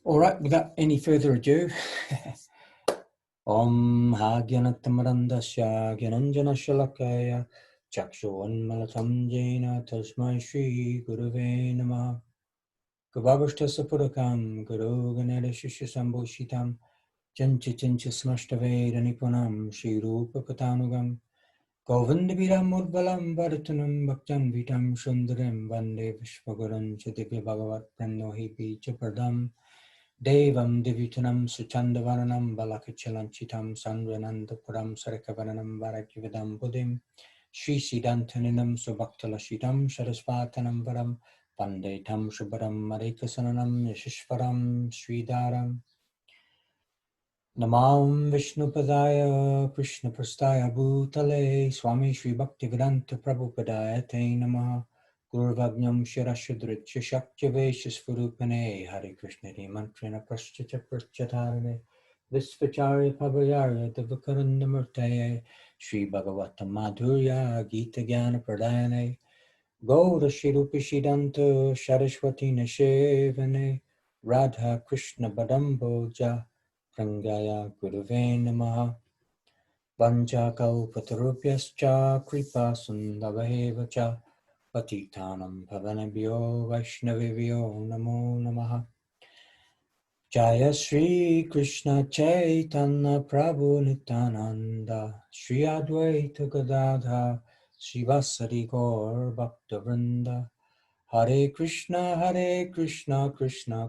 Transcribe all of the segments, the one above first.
All right, without any further ado, Om Hagyanatamrandasya Gyananjana Shalakaya Chakshuvanmalatam Jena Tasmai Shri Gurave Namah Gavavashtasapudakam Guru Ganada Shishya Sambhushitam Jancha Jancha Smashtaveda Nipunam Shri Rupa Katanugam Govindaviram Murbalam Bharatanam Bhaktan Vitam Sundaram Vande Vishwaguran Chadivya Bhagavat Pranohi Chapadam Devam Divitanam Suchandavanam Balakachalanchitam Sanvanandapuram Sarakavanam Varakivedam Buddhim Sri Siddhantaninam Subhaktalashitam Sarasvatanam Varam Pandetam Shubharam Marikasananam Yashishvaram Sridharam Namam Vishnupadaya Krishna Prastaya Bhutale Swami Sri Bhaktivedanta Prabhupadaya Te Namaha Gurvagnyam Shirashudritya Shaktyavesha Swarupane Hare Krishna Di Mantrina Prasthita Prachatarane Visvacharya Pavayarya Devakarandamurtaye Sri Bhagavata Madhurya Gita Jnana Pradayane Gaura Shirupishidanta Saraswati Nashevane Radha Krishna Badamboja Prangaya Guruve Namaha Vancha Kalpatarupyascha Kripa Sundavahevacha Patitanam Pavanabhyo Vaishnavivyo Namo Namaha Jaya Sri Krishna Chaitanya Prabhu Nityananda Sri Advaita Gadadha Srivasadi Gaur Bhaktavrinda Hare Krishna Krishna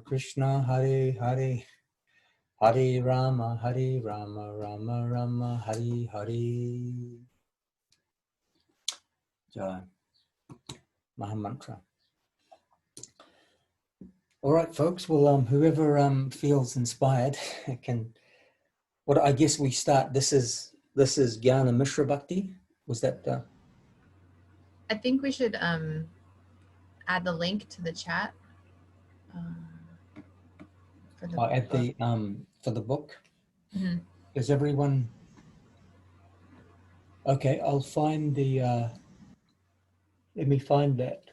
Krishna Hare Hare Hare Rama Rama Rama Hare Hare. Jai Mahamantra. All right, folks. Well, whoever feels inspired can. What I guess we start. This is Jnana Mishra Bhakti. Was that? I think we should add the link to the chat for the Add the for the book. Mm-hmm. Is everyone? Okay, I'll find the. Let me find that.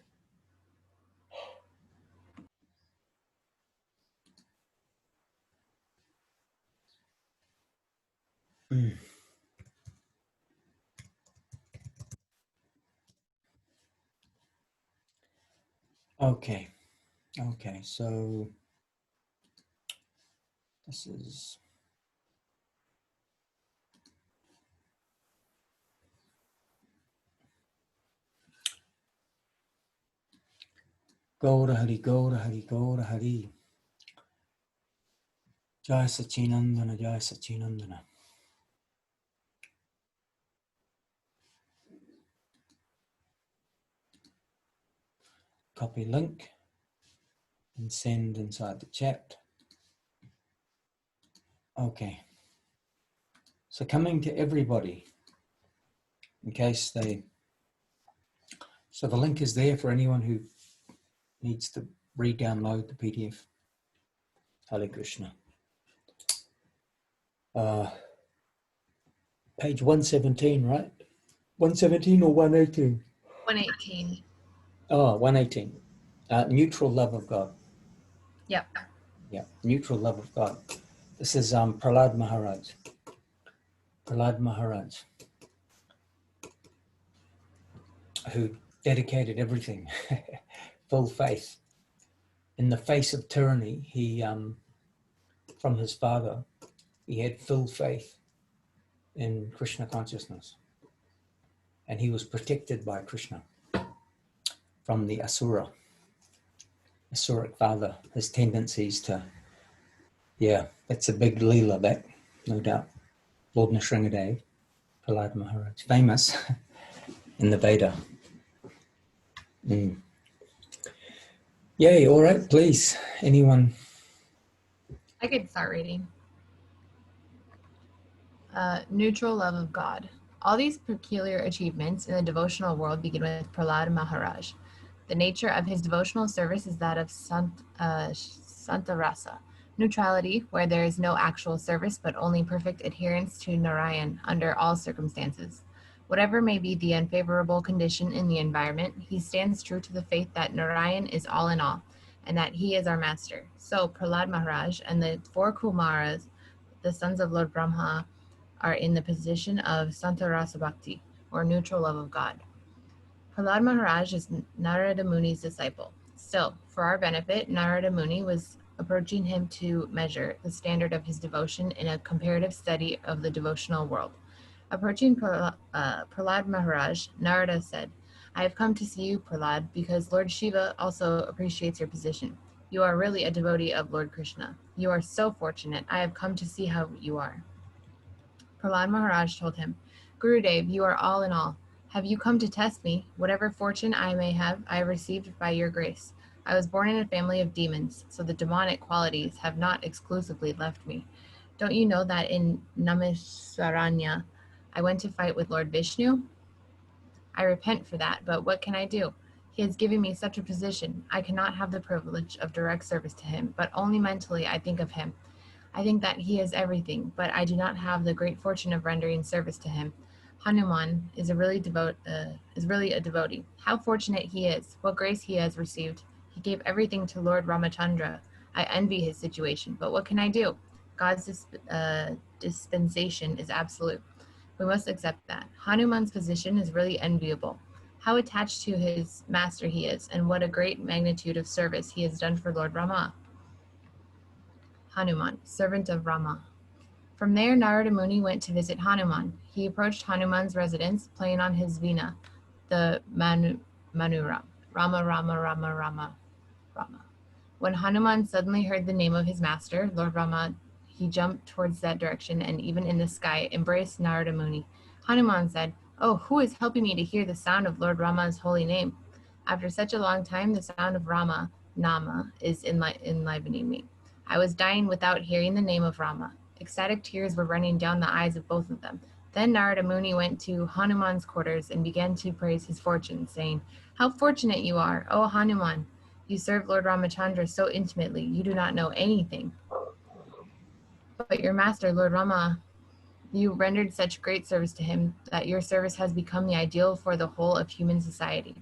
Okay, so this is Gaura Hari, Gaura Hari, Gaura Hari. Jai Sachinandana, Jai Sachinandana. Copy link and send inside the chat. Okay. So coming to everybody, in case they, so the link is there for anyone who needs to re-download the PDF. Hare Krishna. Page 117, right? 117 or 118? 118. Oh, 118. Neutral love of God. Yep. Yeah, neutral love of God. This is Prahlad Maharaj. Prahlad Maharaj, who dedicated everything, full faith. In the face of tyranny, he, from his father, he had full faith in Krishna consciousness. And he was protected by Krishna from the asuric father, his tendencies to, yeah, that's a big leela, that, no doubt. Lord Nrsimhadev, Prahlad Maharaj, famous in the Veda. Yay, all right, please. Anyone? I could start reading. Neutral love of God. All these peculiar achievements in the devotional world begin with Prahlad Maharaj. The nature of his devotional service is that of Santa Rasa, neutrality, where there is no actual service but only perfect adherence to Narayan under all circumstances. Whatever may be the unfavorable condition in the environment, he stands true to the faith that Narayan is all in all, and that he is our master. So Prahlad Maharaj and the four Kumaras, the sons of Lord Brahma, are in the position of Santarasa Bhakti, or neutral love of God. Prahlad Maharaj is Narada Muni's disciple. Still, for our benefit, Narada Muni was approaching him to measure the standard of his devotion in a comparative study of the devotional world. Approaching Prahlad Maharaj, Narada said, I have come to see you, Prahlad, because Lord Shiva also appreciates your position. You are really a devotee of Lord Krishna. You are so fortunate. I have come to see how you are. Prahlad Maharaj told him, Gurudev, you are all in all. Have you come to test me? Whatever fortune I may have, I have received by your grace. I was born in a family of demons, so the demonic qualities have not exclusively left me. Don't you know that in Namisaranya, I went to fight with Lord Vishnu? I repent for that, but what can I do? He has given me such a position. I cannot have the privilege of direct service to him, but only mentally I think of him. I think that he is everything, but I do not have the great fortune of rendering service to him. Hanuman is really a devotee. How fortunate he is! What grace he has received! He gave everything to Lord Ramachandra. I envy his situation, but what can I do? God's dispensation is absolute. We must accept that. Hanuman's position is really enviable. How attached to his master he is, and what a great magnitude of service he has done for Lord Rama. Hanuman, servant of Rama. From there, Narada Muni went to visit Hanuman. He approached Hanuman's residence, playing on his veena, the Manura. Rama, Rama, Rama, Rama, Rama. When Hanuman suddenly heard the name of his master, Lord Rama, he jumped towards that direction and even in the sky embraced Narada Muni. Hanuman said, Oh, who is helping me to hear the sound of Lord Rama's holy name? After such a long time, the sound of Rama, Nama, is enlivening me. I was dying without hearing the name of Rama. Ecstatic tears were running down the eyes of both of them. Then Narada Muni went to Hanuman's quarters and began to praise his fortune, saying, How fortunate you are, O Hanuman! You serve Lord Ramachandra so intimately, you do not know anything. But your master, Lord Rama, you rendered such great service to him that your service has become the ideal for the whole of human society.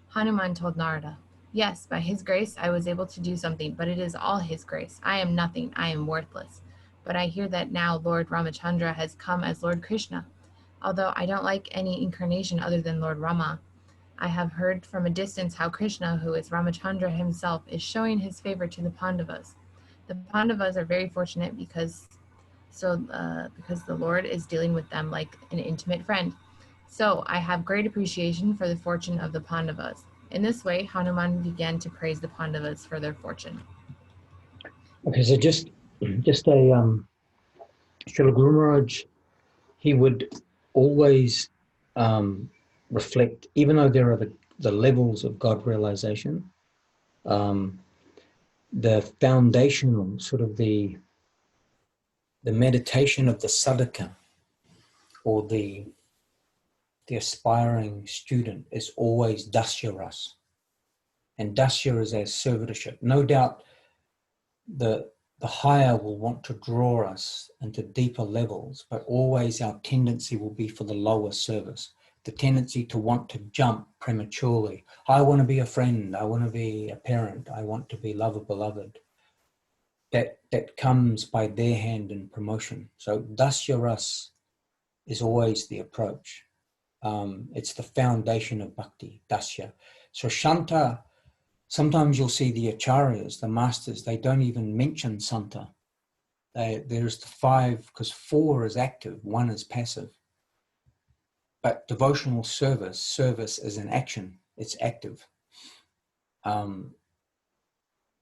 Hanuman told Narada, Yes, by his grace I was able to do something, but it is all his grace. I am nothing, I am worthless. But I hear that now Lord Ramachandra has come as Lord Krishna. Although I don't like any incarnation other than Lord Rama, I have heard from a distance how Krishna, who is Ramachandra himself, is showing his favor to the Pandavas. The Pandavas are very fortunate because the Lord is dealing with them like an intimate friend. So I have great appreciation for the fortune of the Pandavas. In this way, Hanuman began to praise the Pandavas for their fortune. Okay, so just a Srila Guru Maharaj, he would always reflect, even though there are the levels of God realization, the foundational sort of the meditation of the sadhaka, or the aspiring student, is always dasya ras. And dasya is as servitorship. No doubt the higher will want to draw us into deeper levels, but always our tendency will be for the lower service. The tendency to want to jump prematurely. I want to be a friend. I want to be a parent. I want to be lover beloved. That comes by their hand in promotion. So dasya ras is always the approach. It's the foundation of bhakti, dasya. So shanta, sometimes you'll see the acharyas, the masters, they don't even mention santa. There's the 5, because 4 is active, 1 is passive. But devotional service is an action, it's active.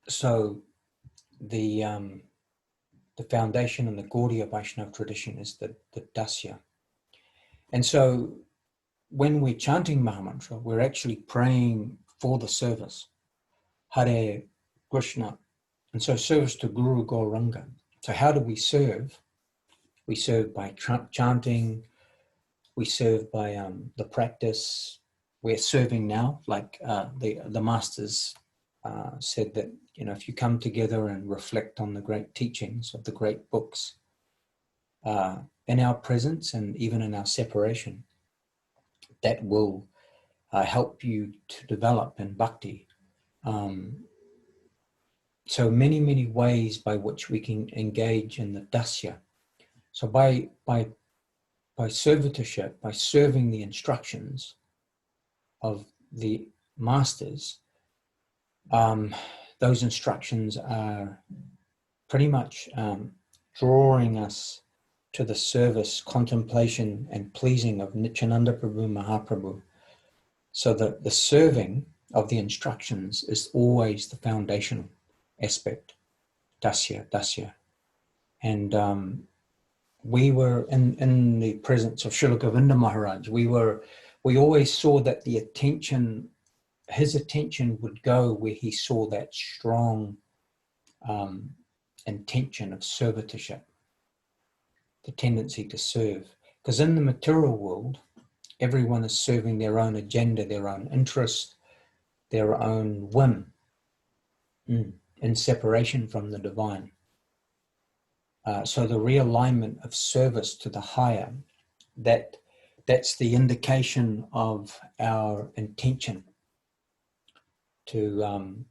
So the foundation in the Gaudiya Vaishnava tradition is the dasya. And so when we're chanting Mahamantra, we're actually praying for the service. Hare Krishna. And so service to Guru Gauranga. So how do we serve? We serve by chanting. We serve by the practice. We're serving now, like the masters said that, if you come together and reflect on the great teachings of the great books, in our presence and even in our separation, that will help you to develop in bhakti. so many ways by which we can engage in the dasya. So by servitorship, by serving the instructions of the masters, those instructions are pretty much drawing us to the service, contemplation, and pleasing of Nityananda Prabhu Mahaprabhu. So that the serving of the instructions is always the foundational aspect, dasya. And we were in the presence of Srila Govinda Maharaj. We always saw that his attention would go where he saw that strong intention of servitorship, the tendency to serve. Because in the material world, everyone is serving their own agenda, their own interest, their own whim, in separation from the divine. So the realignment of service to the higher, that's the indication of our intention to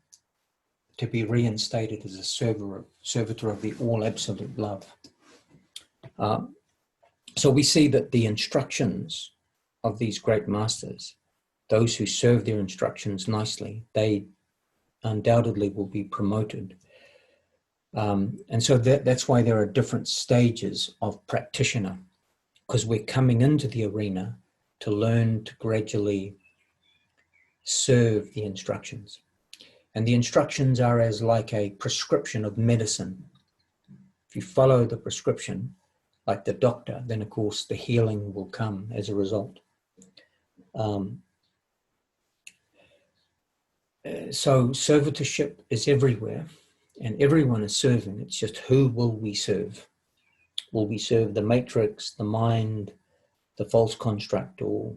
be reinstated as a servitor of the all absolute love. So we see that the instructions of these great masters, those who serve their instructions nicely, they undoubtedly will be promoted. And so that's why there are different stages of practitioner, because we're coming into the arena to learn to gradually serve the instructions. And the instructions are as like a prescription of medicine. If you follow the prescription, like the doctor, then of course the healing will come as a result. So servitorship is everywhere, and everyone is serving. It's just who will we serve? Will we serve the matrix, the mind, the false construct, or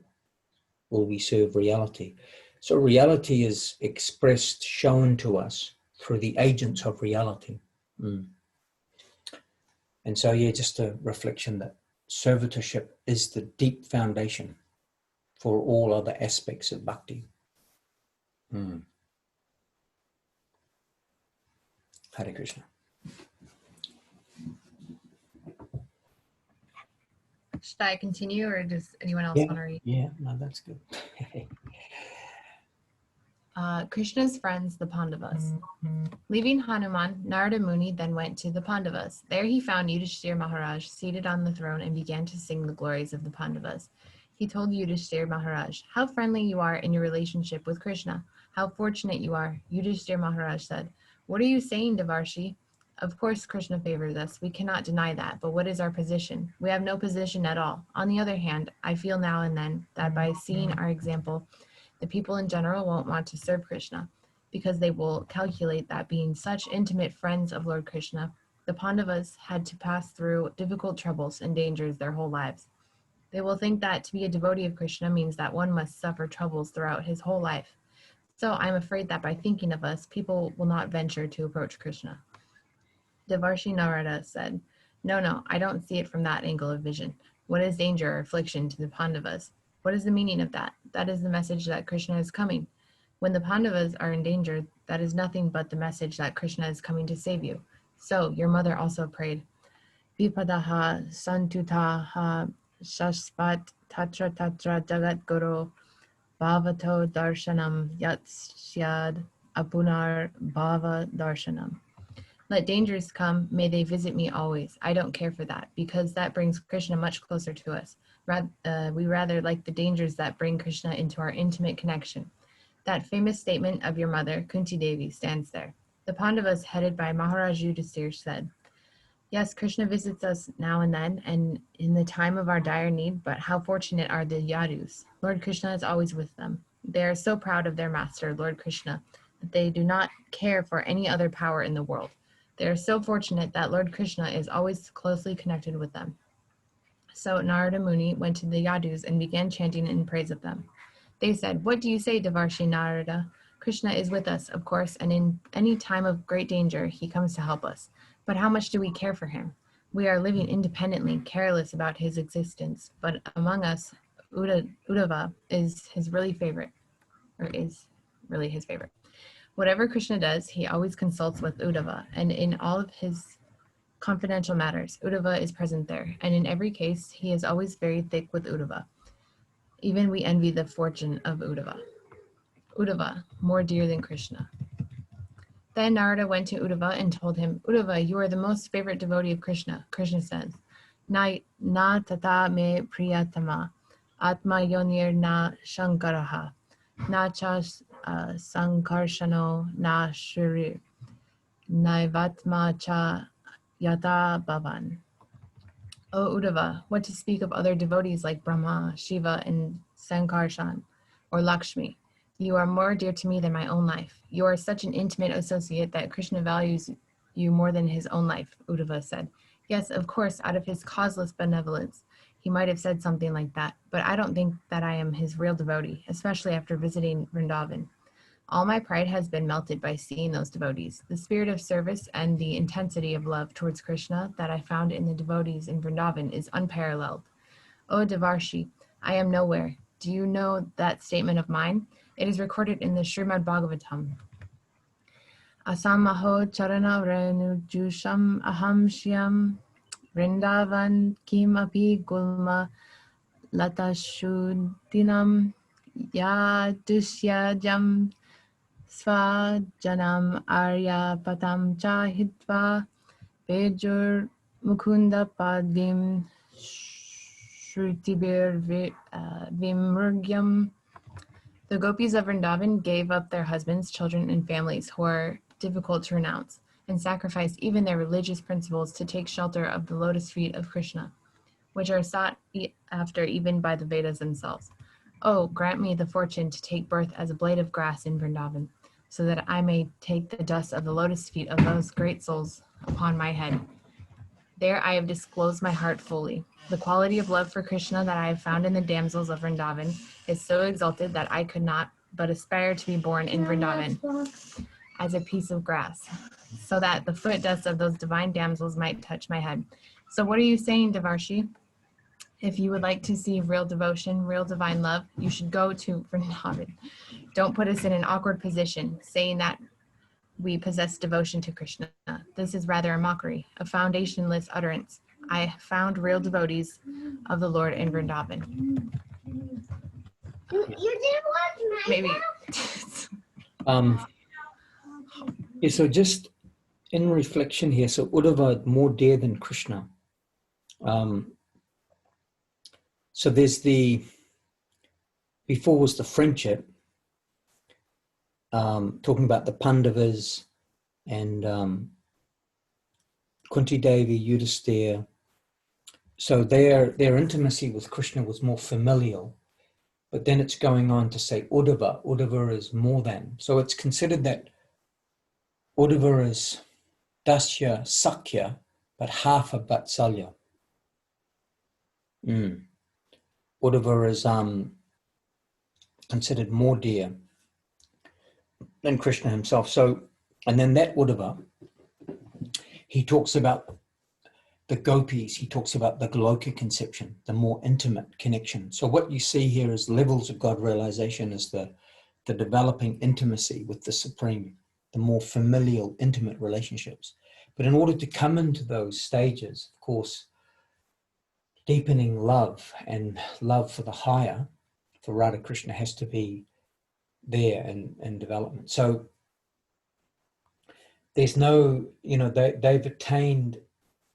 will we serve reality? So reality is expressed, shown to us through the agents of reality. And so, yeah, just a reflection that servitorship is the deep foundation for all other aspects of bhakti. Hare Krishna. Should I continue, or does anyone else want to read? Yeah, no, that's good. Krishna's friends, the Pandavas. Leaving Hanuman, Narada Muni then went to the Pandavas. There he found Yudhishthira Maharaj seated on the throne and began to sing the glories of the Pandavas. He told Yudhishthira Maharaj, "How friendly you are in your relationship with Krishna. How fortunate you are." Yudhishthira Maharaj said, "What are you saying, Devarshi? Of course Krishna favors us. We cannot deny that. But what is our position? We have no position at all. On the other hand, I feel now and then that by seeing our example, the people in general won't want to serve Krishna, because they will calculate that being such intimate friends of Lord Krishna, the Pandavas had to pass through difficult troubles and dangers their whole lives. They will think that to be a devotee of Krishna means that one must suffer troubles throughout his whole life. So I'm afraid that by thinking of us, people will not venture to approach Krishna." Devarshi Narada said, No, I don't see it from that angle of vision. What is danger or affliction to the Pandavas? What is the meaning of that? That is the message that Krishna is coming. When the Pandavas are in danger, that is nothing but the message that Krishna is coming to save you. So your mother also prayed, Vipadaha santutaha shaspat tatra jagat guru bhavato darshanam yat syad apunar bhava darshanam. Let dangers come, may they visit me always. I don't care for that, because that brings Krishna much closer to us. We rather like the dangers that bring Krishna into our intimate connection. That famous statement of your mother, Kunti Devi, stands there. The Pandavas, headed by Maharaj Yudhisthira, said, "Yes, Krishna visits us now and then, and in the time of our dire need, but how fortunate are the Yadus. Lord Krishna is always with them. They are so proud of their master, Lord Krishna, that they do not care for any other power in the world. They are so fortunate that Lord Krishna is always closely connected with them." So Narada Muni went to the Yadus and began chanting in praise of them. They said, "What do you say, Devarshi Narada? Krishna is with us, of course, and in any time of great danger, he comes to help us. But how much do we care for him? We are living independently, careless about his existence. But among us, Uddhava is really his favorite. Whatever Krishna does, he always consults with Uddhava, and in all of his confidential matters, Uddhava is present there, and in every case, he is always very thick with Uddhava. Even we envy the fortune of Uddhava. Uddhava, more dear than Krishna. Then Narada went to Uddhava and told him, Uddhava, you are the most favorite devotee of Krishna. Krishna says, Na tata me priyatama, atma yonir na shankaraha, na cha sankarshano na shuri, naivatma cha yata bhavan. O Uddhava, what to speak of other devotees like Brahma, Shiva, and Sankarshan, or Lakshmi? You are more dear to me than my own life. You are such an intimate associate that Krishna values you more than his own life, Uddhava said. Yes, of course, out of his causeless benevolence, he might have said something like that, but I don't think that I am his real devotee, especially after visiting Vrindavan. All my pride has been melted by seeing those devotees. The spirit of service and the intensity of love towards Krishna that I found in the devotees in Vrindavan is unparalleled. O Devarshi, I am nowhere. Do you know that statement of mine? It is recorded in the Srimad Bhagavatam. Asamaho charana renujusham aham shyam Vrindavan kimapi gulma latashudinam yadusyajam Svajanam Arya Patam Chahitva Pejur Mukunda Padvim Shrutibir Vimurgyam. The gopis of Vrindavan gave up their husbands, children, and families who are difficult to renounce, and sacrificed even their religious principles to take shelter of the lotus feet of Krishna, which are sought after even by the Vedas themselves. Oh, grant me the fortune to take birth as a blade of grass in Vrindavan, so that I may take the dust of the lotus feet of those great souls upon my head. There I have disclosed my heart fully. The quality of love for Krishna that I have found in the damsels of Vrindavan is so exalted that I could not but aspire to be born in Vrindavan as a piece of grass, so that the foot dust of those divine damsels might touch my head. So what are you saying, Devarshi? If you would like to see real devotion, real divine love, you should go to Vrindavan. Don't put us in an awkward position, saying that we possess devotion to Krishna. This is rather a mockery, a foundationless utterance. I found real devotees of the Lord in Vrindavan. You didn't watch Maybe. Yeah, so just in reflection here, so Uddhava more dear than Krishna. So there's before was the friendship, talking about the Pandavas and Kunti Devi, Yudhisthira. So their intimacy with Krishna was more familial, but then it's going on to say Uddhava. Uddhava is more than. So it's considered that Uddhava is Dasya, Sakya, but half of Vatsalya. Uddhava is considered more dear than Krishna himself. So, and then that Uddhava, he talks about the gopis, he talks about the Goloka conception, the more intimate connection. So what you see here is levels of God realization is the developing intimacy with the Supreme, the more familial, intimate relationships. But in order to come into those stages, of course, deepening love and love for the higher, for Radha Krishna, has to be there in development. So there's no, they've attained,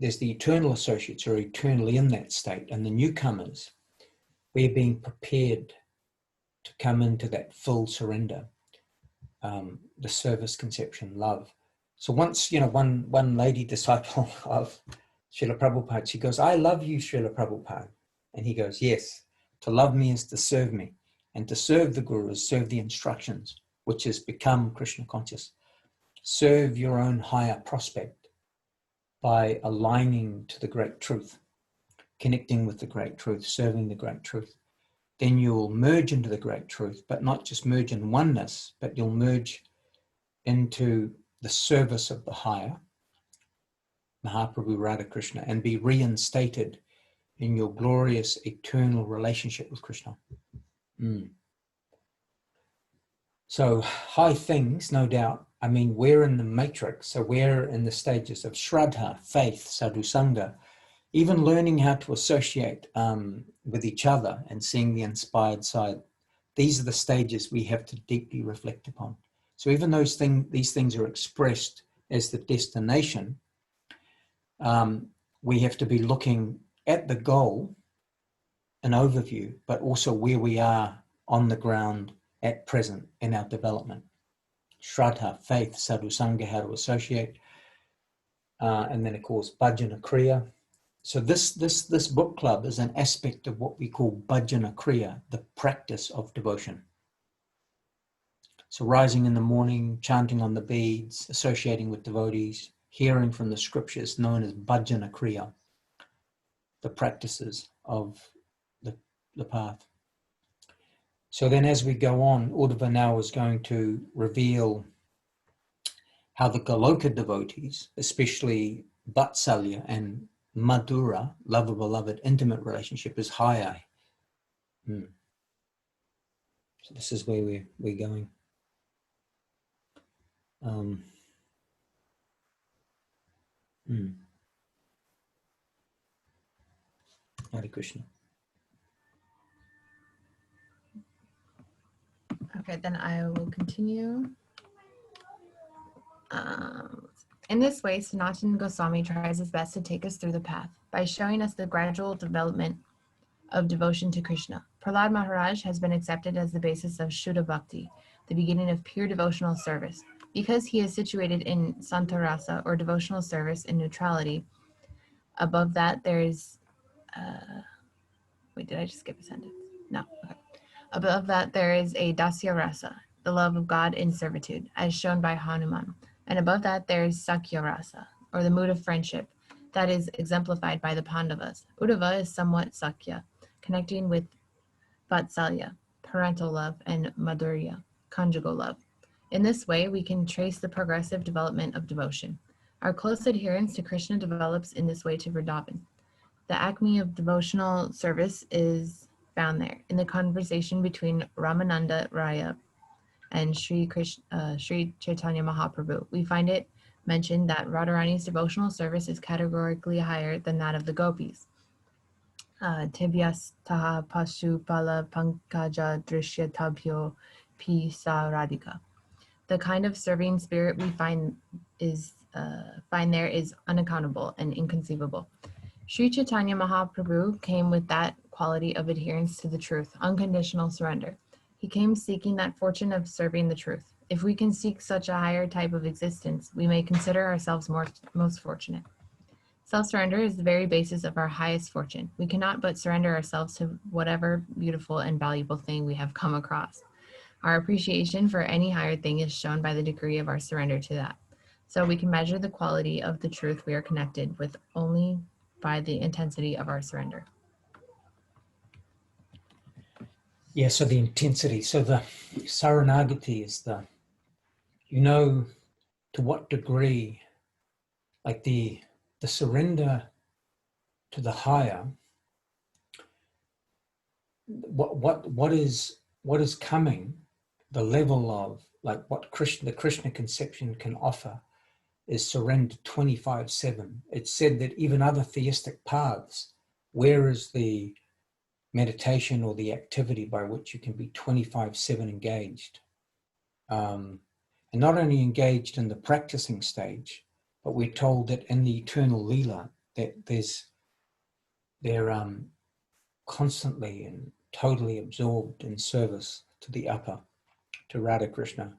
there's the eternal associates who are eternally in that state, and the newcomers, we're being prepared to come into that full surrender, the service conception, love. So once, one lady disciple of Srila Prabhupada, she goes, I love you, Srila Prabhupada. And he goes, yes, to love me is to serve me. And to serve the Guru is serve the instructions, which is become Krishna conscious. Serve your own higher prospect by aligning to the great truth, connecting with the great truth, serving the great truth. Then you'll merge into the great truth, but not just merge in oneness, but you'll merge into the service of the higher, Mahaprabhu Radha Krishna, and be reinstated in your glorious eternal relationship with Krishna. So high things, no doubt. I mean, we're in the matrix, so we're in the stages of Shraddha, faith, sadhusanga, even learning how to associate with each other and seeing the inspired side. These are the stages we have to deeply reflect upon. So even these things are expressed as the destination, we have to be looking at the goal, an overview, but also where we are on the ground at present in our development. Shraddha, faith, sadhusanga, how to associate, and then of course bhajana kriya. So this book club is an aspect of what we call bhajana kriya, the practice of devotion. So rising in the morning, chanting on the beads, associating with devotees, hearing from the scriptures, known as bhajana kriya, the practices of the path. So then as we go on, Uddhava now is going to reveal how the Goloka devotees, especially Vatsalya and Madhura, love of beloved, intimate relationship, is higher. So this is where we're going. Hare Krishna. Okay, then I will continue. In this way, Sanatana Goswami tries his best to take us through the path by showing us the gradual development of devotion to Krishna. Prahlad Maharaj has been accepted as the basis of Shuddha Bhakti, the beginning of pure devotional service. Because he is situated in Santarasa, or devotional service in neutrality, above that there is... wait, did I just skip a sentence? No. Okay. Above that there is a Dasya Rasa, the love of God in servitude, as shown by Hanuman. And above that there is Sakya Rasa, or the mood of friendship, that is exemplified by the Pandavas. Uddhava is somewhat Sakya, connecting with Vatsalya, parental love, and Madhurya, conjugal love. In this way, we can trace the progressive development of devotion. Our close adherence to Krishna develops in this way to Vrindavan. The acme of devotional service is found there, in the conversation between Ramananda Raya and Sri Chaitanya Mahaprabhu. We find it mentioned that Radharani's devotional service is categorically higher than that of the gopis. Tebhyas taha pashu pala pankaja drishya tabhyo pi sa radhika. The kind of serving spirit we find there is unaccountable and inconceivable. Sri Chaitanya Mahaprabhu came with that quality of adherence to the truth, unconditional surrender. He came seeking that fortune of serving the truth. If we can seek such a higher type of existence, we may consider ourselves most fortunate. Self-surrender is the very basis of our highest fortune. We cannot but surrender ourselves to whatever beautiful and valuable thing we have come across. Our appreciation for any higher thing is shown by the degree of our surrender to that. So we can measure the quality of the truth we are connected with only by the intensity of our surrender. Yeah, so the intensity. So the Saranagati is to what degree, like the surrender to the higher, what is coming, the level of like what the Krishna conception can offer is surrender 24/7. It's said that even other theistic paths, where is the meditation or the activity by which you can be 24/7 engaged? And not only engaged in the practicing stage, but we're told that in the eternal Leela, that they're constantly and totally absorbed in service to the upper, to Radha Krishna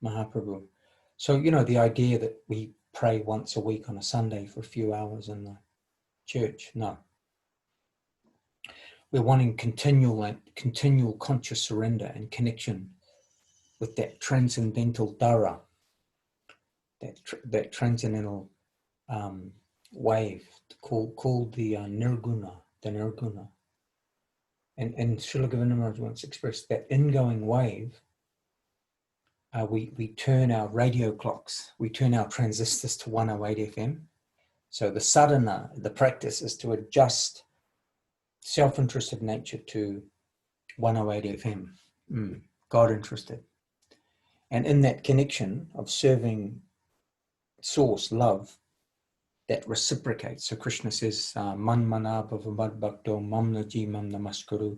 Mahaprabhu. So, the idea that we pray once a week on a Sunday for a few hours in the church, no. We're wanting continual conscious surrender and connection with that transcendental Dara, that transcendental wave called the Nirguna, And Srila Govinda Maharaj once expressed that ingoing wave, we turn our radio clocks, we turn our transistors to 108 FM. So the sadhana, the practice is to adjust self-interested nature to 108 FM, God interested. And in that connection of serving source, love, that reciprocates. So Krishna says, Man mana bhavamad bhakto mamna ji mam namaskuru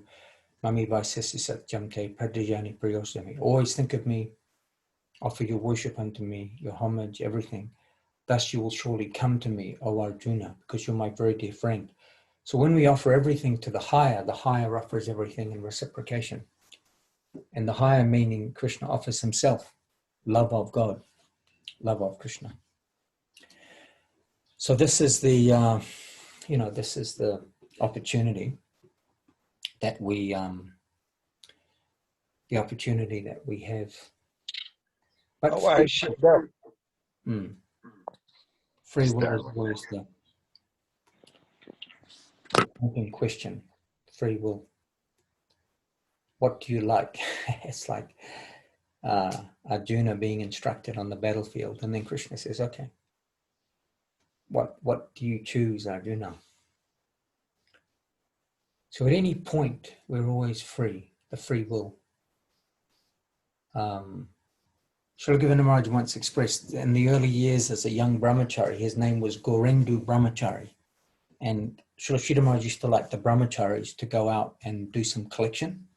mami vaisesi satyam te pradijani priyosami. Always think of me, offer your worship unto me, your homage, everything. Thus you will surely come to me, O Arjuna, because you're my very dear friend. So when we offer everything to the higher offers everything in reciprocation. And the higher meaning Krishna offers himself, love of God, love of Krishna. So this is the, this is the opportunity that we, have. But free will is always the open question. Free will. What do you like? It's like Arjuna being instructed on the battlefield, and then Krishna says, okay, what do you choose, Arjuna? So at any point, we're always free, the free will. Srila Govinda Maharaj once expressed, in the early years as a young brahmachari, his name was Gorendu Brahmachari. And Srila Sridhara Maharaj used to like the brahmacharis to go out and do some collection,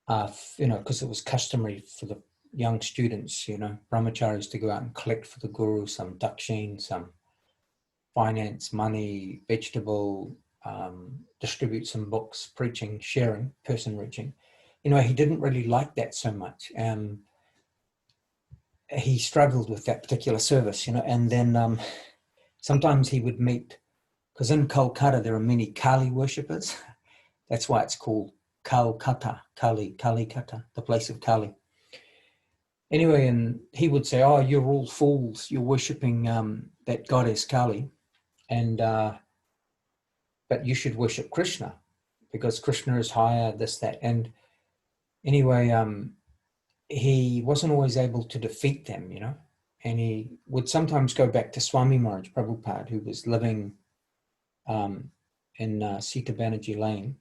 because it was customary for the young students, brahmacharis to go out and collect for the guru some dakshin, some finance, money, vegetable, distribute some books, preaching, sharing, person reaching. He didn't really like that so much. He struggled with that particular service, and then sometimes he would meet, because in Kolkata there are many Kali worshippers. That's why it's called Kalikata, the place of Kali. Anyway, and he would say, oh, you're all fools, you're worshipping that goddess Kali, and but you should worship Krishna, because Krishna is higher, this, that. And anyway, he wasn't always able to defeat them, and he would sometimes go back to Swami Maharaj Prabhupada, who was living in Sita Banerjee Lane.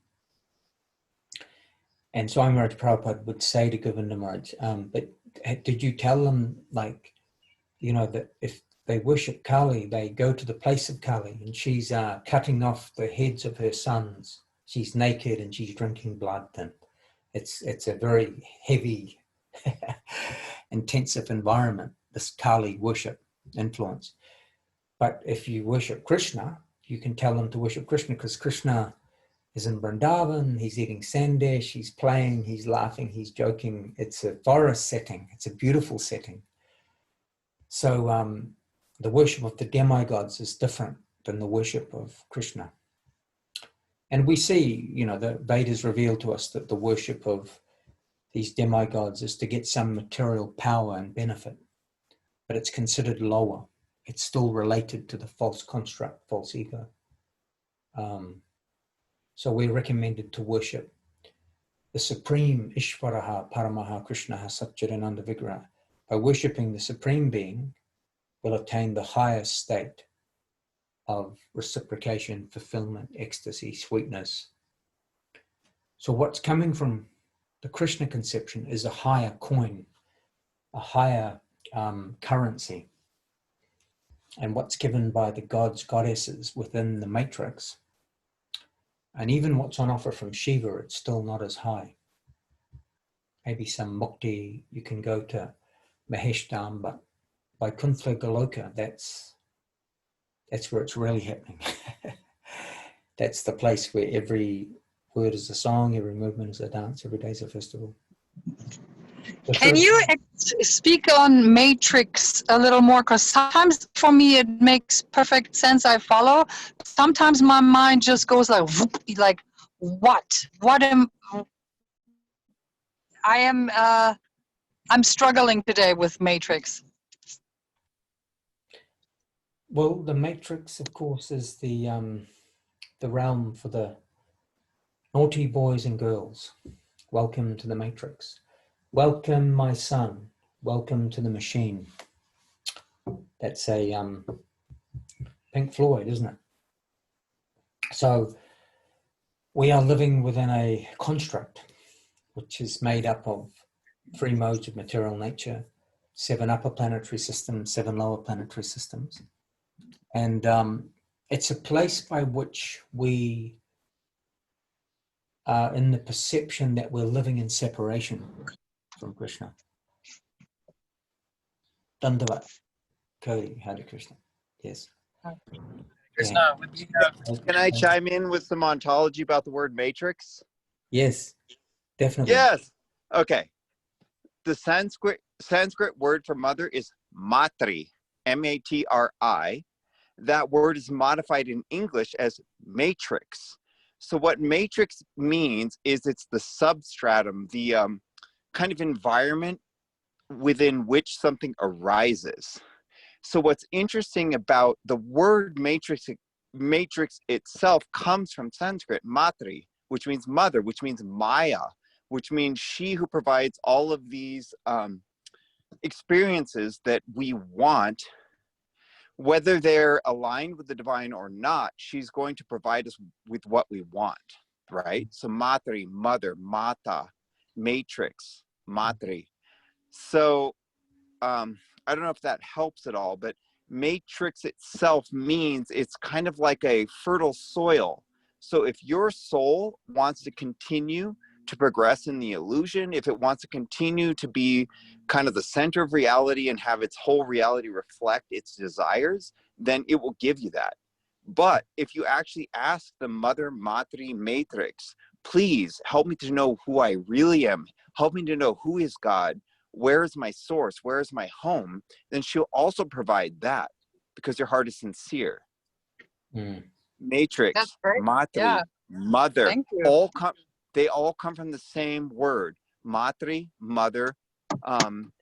And Swami Maharaj Prabhupada would say to Govinda Maharaj, but did you tell them, that if they worship Kali, they go to the place of Kali, and she's cutting off the heads of her sons. She's naked and she's drinking blood, and it's a very heavy, intensive environment, this Kali worship influence. But if you worship Krishna, you can tell them to worship Krishna, because Krishna is in Vrindavan, he's eating sandesh, he's playing, he's laughing, he's joking. It's a forest setting, it's a beautiful setting. So the worship of the demigods is different than the worship of Krishna. And we see, the Vedas reveal to us that the worship of these demigods is to get some material power and benefit, but it's considered lower. It's still related to the false construct, false ego. So we're recommended to worship the Supreme Ishvaraha Paramaha Krishnaha Satchidananda Vigraha. By worshipping the Supreme Being, we'll attain the highest state of reciprocation, fulfillment, ecstasy, sweetness. So what's coming from the Krishna conception is a higher coin, a higher currency. And what's given by the gods, goddesses within the matrix, and even what's on offer from Shiva, it's still not as high. Maybe some mukti, you can go to Maheshtam, but by Kuntha Goloka, that's where it's really happening. That's the place where every word is a song, every movement is a dance, every day is a festival. Can you speak on matrix a little more? Because sometimes for me it makes perfect sense, I follow. Sometimes my mind just goes like, whoop, like what? I'm struggling today with matrix. Well, the matrix, of course, is the realm for the naughty boys and girls. Welcome to the matrix. Welcome, my son. Welcome to the machine. That's a Pink Floyd, isn't it? So we are living within a construct which is made up of 3 modes of material nature, 7 upper planetary systems, 7 lower planetary systems. And it's a place by which we are in the perception that we're living in separation from Krishna. Dandavat. Kali, Hare Krishna. Yes. Krsna, would you have... Can I chime in with some ontology about the word matrix? Yes, definitely. Yes. Okay. The Sanskrit word for mother is matri, M-A-T-R-I. That word is modified in English as matrix. So what matrix means is it's the substratum, the kind of environment within which something arises. So what's interesting about the word matrix itself comes from Sanskrit, matri, which means mother, which means Maya, which means she who provides all of these experiences that we want. Whether they're aligned with the divine or not, she's going to provide us with what we want, right? So matri, mother, mata, matrix, matri. So I don't know if that helps at all, but matrix itself means it's kind of like a fertile soil. So if your soul wants to continue to progress in the illusion, if it wants to continue to be kind of the center of reality and have its whole reality reflect its desires, then it will give you that. But if you actually ask the mother matri matrix, please help me to know who I really am, help me to know who is God, where is my source, where is my home, then she'll also provide that because your heart is sincere. Matrix, That's great. matri, Yeah. mother, Thank you. they all come from the same word. Matri, mother,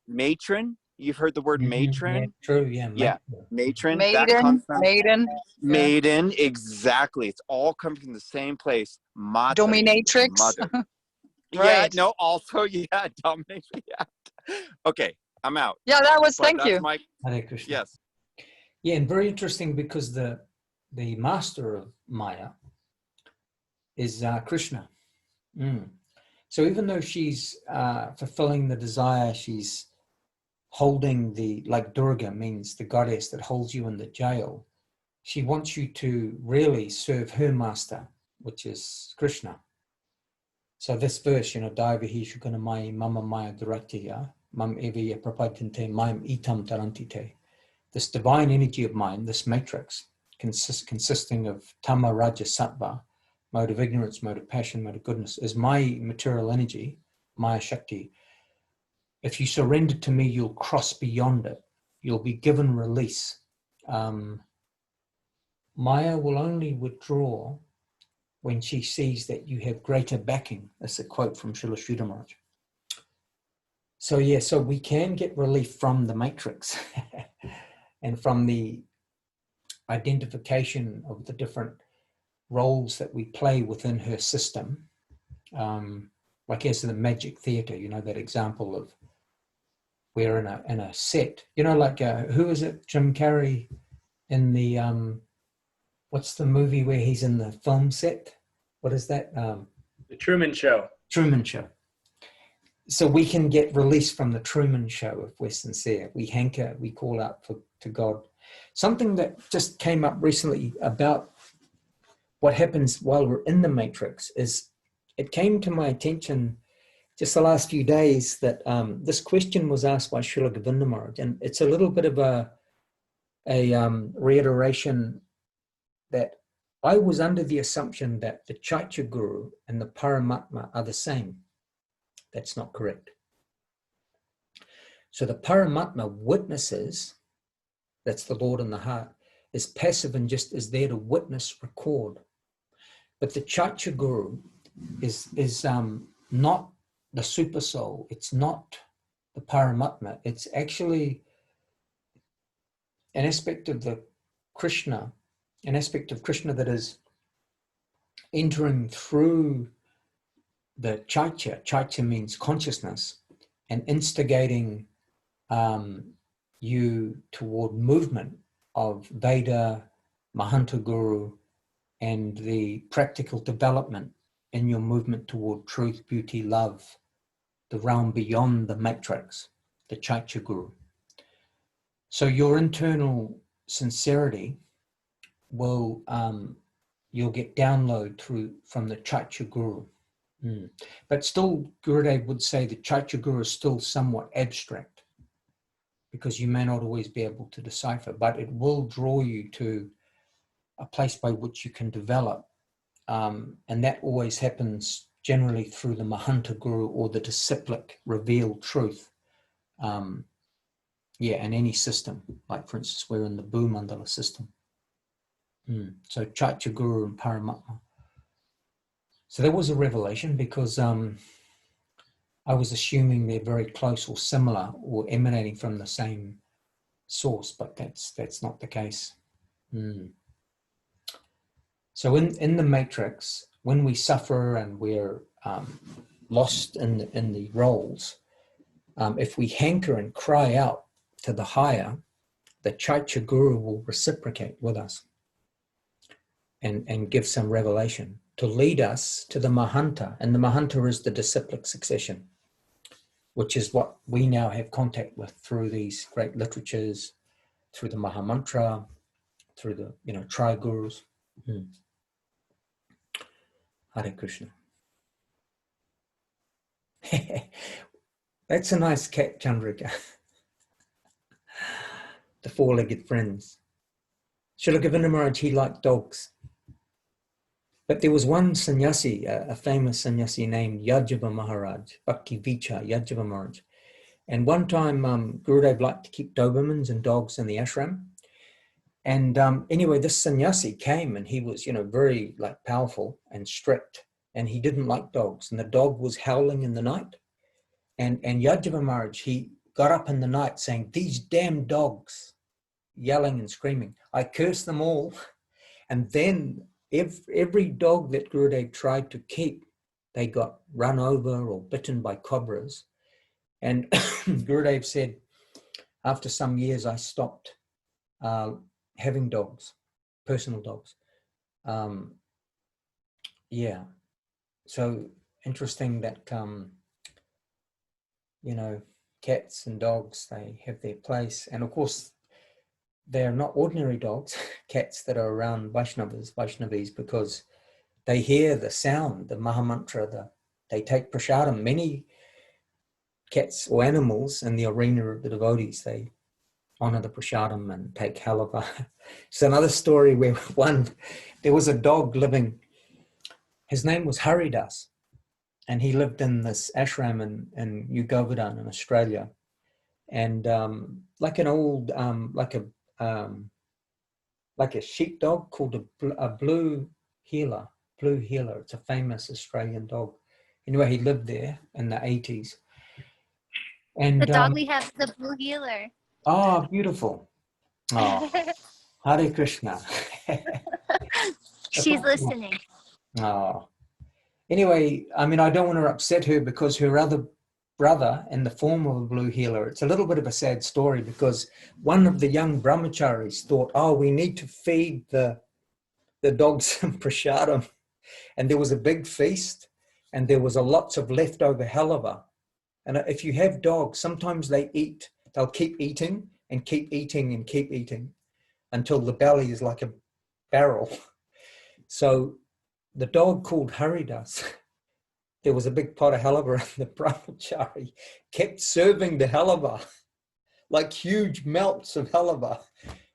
matron. You've heard the word matron? Yeah, true, yeah. Yeah, matron. That Maiden, comes from maiden, maiden. Exactly. It's all coming from the same place. Matri, dominatrix. mother. Yeah. Right. No. Also, yeah. Dominatrix. Yeah. Okay. I'm out. Yeah, that was, But thank that's you. my. Hare Krishna. Yes. Yeah, and very interesting because the master of Maya is Krishna. So even though she's fulfilling the desire, she's holding like Durga means the goddess that holds you in the jail, she wants you to really serve her master, which is Krishna. So this verse, Daivahi Shukana Maya Mama Maya Duratiya, Mam Eviya Prapatinte Mayam Itam Tarantite. This divine energy of mind, this matrix, consisting of Tama, Raja, Sattva, mode of ignorance, mode of passion, mode of goodness, is my material energy, Maya Shakti. If you surrender to me, you'll cross beyond it. You'll be given release. Maya will only withdraw when she sees that you have greater backing. That's a quote from Srila Sridhara Maharaj. So yeah, so we can get relief from the matrix and from the identification of the different roles that we play within her system. Like as in the Magic Theatre, that example of we're in a set, like who is it? Jim Carrey in the what's the movie where he's in the film set? What is that? The Truman Show. Truman Show. So we can get released from the Truman Show if we're sincere. We hanker, we call out to God. Something that just came up recently about what happens while we're in the matrix is, it came to my attention just the last few days that this question was asked by Srila Govinda Maharaj, and it's a little bit of a reiteration that I was under the assumption that the Chaitya Guru and the Paramatma are the same. That's not correct. So the Paramatma witnesses, that's the Lord in the heart, is passive and just is there to witness, record. But the Chaitya Guru is not the super soul. It's not the Paramatma. It's actually an aspect of Krishna that is entering through the Chaitya. Chaitya means consciousness, and instigating you toward movement of Veda, Mahanta Guru, and the practical development in your movement toward truth, beauty, love, the realm beyond the matrix, the Chaitya Guru. So your internal sincerity will, you'll get download from the Chaitya Guru. But still, Gurudev would say the Chaitya Guru is still somewhat abstract, because you may not always be able to decipher, but it will draw you to a place by which you can develop. And that always happens generally through the Mahanta Guru or the disciplic revealed truth. Yeah, in any system, like for instance, we're in the Bhumandala system. So Chaitya Guru and Paramatma. So there was a revelation, because I was assuming they're very close or similar or emanating from the same source, but that's not the case. So in the matrix, when we suffer and we're lost in the roles, if we hanker and cry out to the higher, the Chaitya Guru will reciprocate with us and give some revelation to lead us to the Mahanta. And the Mahanta is the disciplic succession, which is what we now have contact with through these great literatures, through the Mahamantra, through the tri-gurus. Hare Krishna. That's a nice cat, Chandrika. The four-legged friends. Srila Govinda Maharaj, he liked dogs. But there was one sannyasi, a famous sannyasi named Keshava Maharaja, Bhakti Vicha, Keshava Maharaj. And one time, Gurudev liked to keep Dobermans and dogs in the ashram. And anyway, this sannyasi came, and he was, very powerful and strict, and he didn't like dogs. And the dog was howling in the night. And Keshava Maharaj, he got up in the night saying, "These damn dogs," yelling and screaming. "I curse them all." And then every dog that Gurudev tried to keep, they got run over or bitten by cobras. And Gurudev said, after some years, I stopped having dogs, personal dogs. Yeah. So interesting that, cats and dogs, they have their place. And of course, they're not ordinary dogs, cats that are around Vaishnavis, because they hear the sound, the Mahamantra, they take prasadam. Many cats or animals in the arena of the devotees, they honor the prasadam and take halava. It's another story where there was a dog living, his name was Haridas, and he lived in this ashram in New Govardhan in Australia. And like an old, like a sheepdog called a blue heeler. It's a famous Australian dog. Anyway, he lived there in the 80s. And the dog we have is the blue healer. Oh, beautiful. Oh, Hare Krishna. She's listening. Oh. Anyway, I mean, I don't want to upset her, because her other brother in the form of a blue healer, it's a little bit of a sad story, because one of the young brahmacharis thought, we need to feed the dogs some prasadam. And there was a big feast, and there was lots of leftover halava. And if you have dogs, sometimes they'll keep eating and keep eating and keep eating until the belly is like a barrel. So the dog called Haridas, there was a big pot of halava, and the brahmachari kept serving the halava, like huge melts of halava.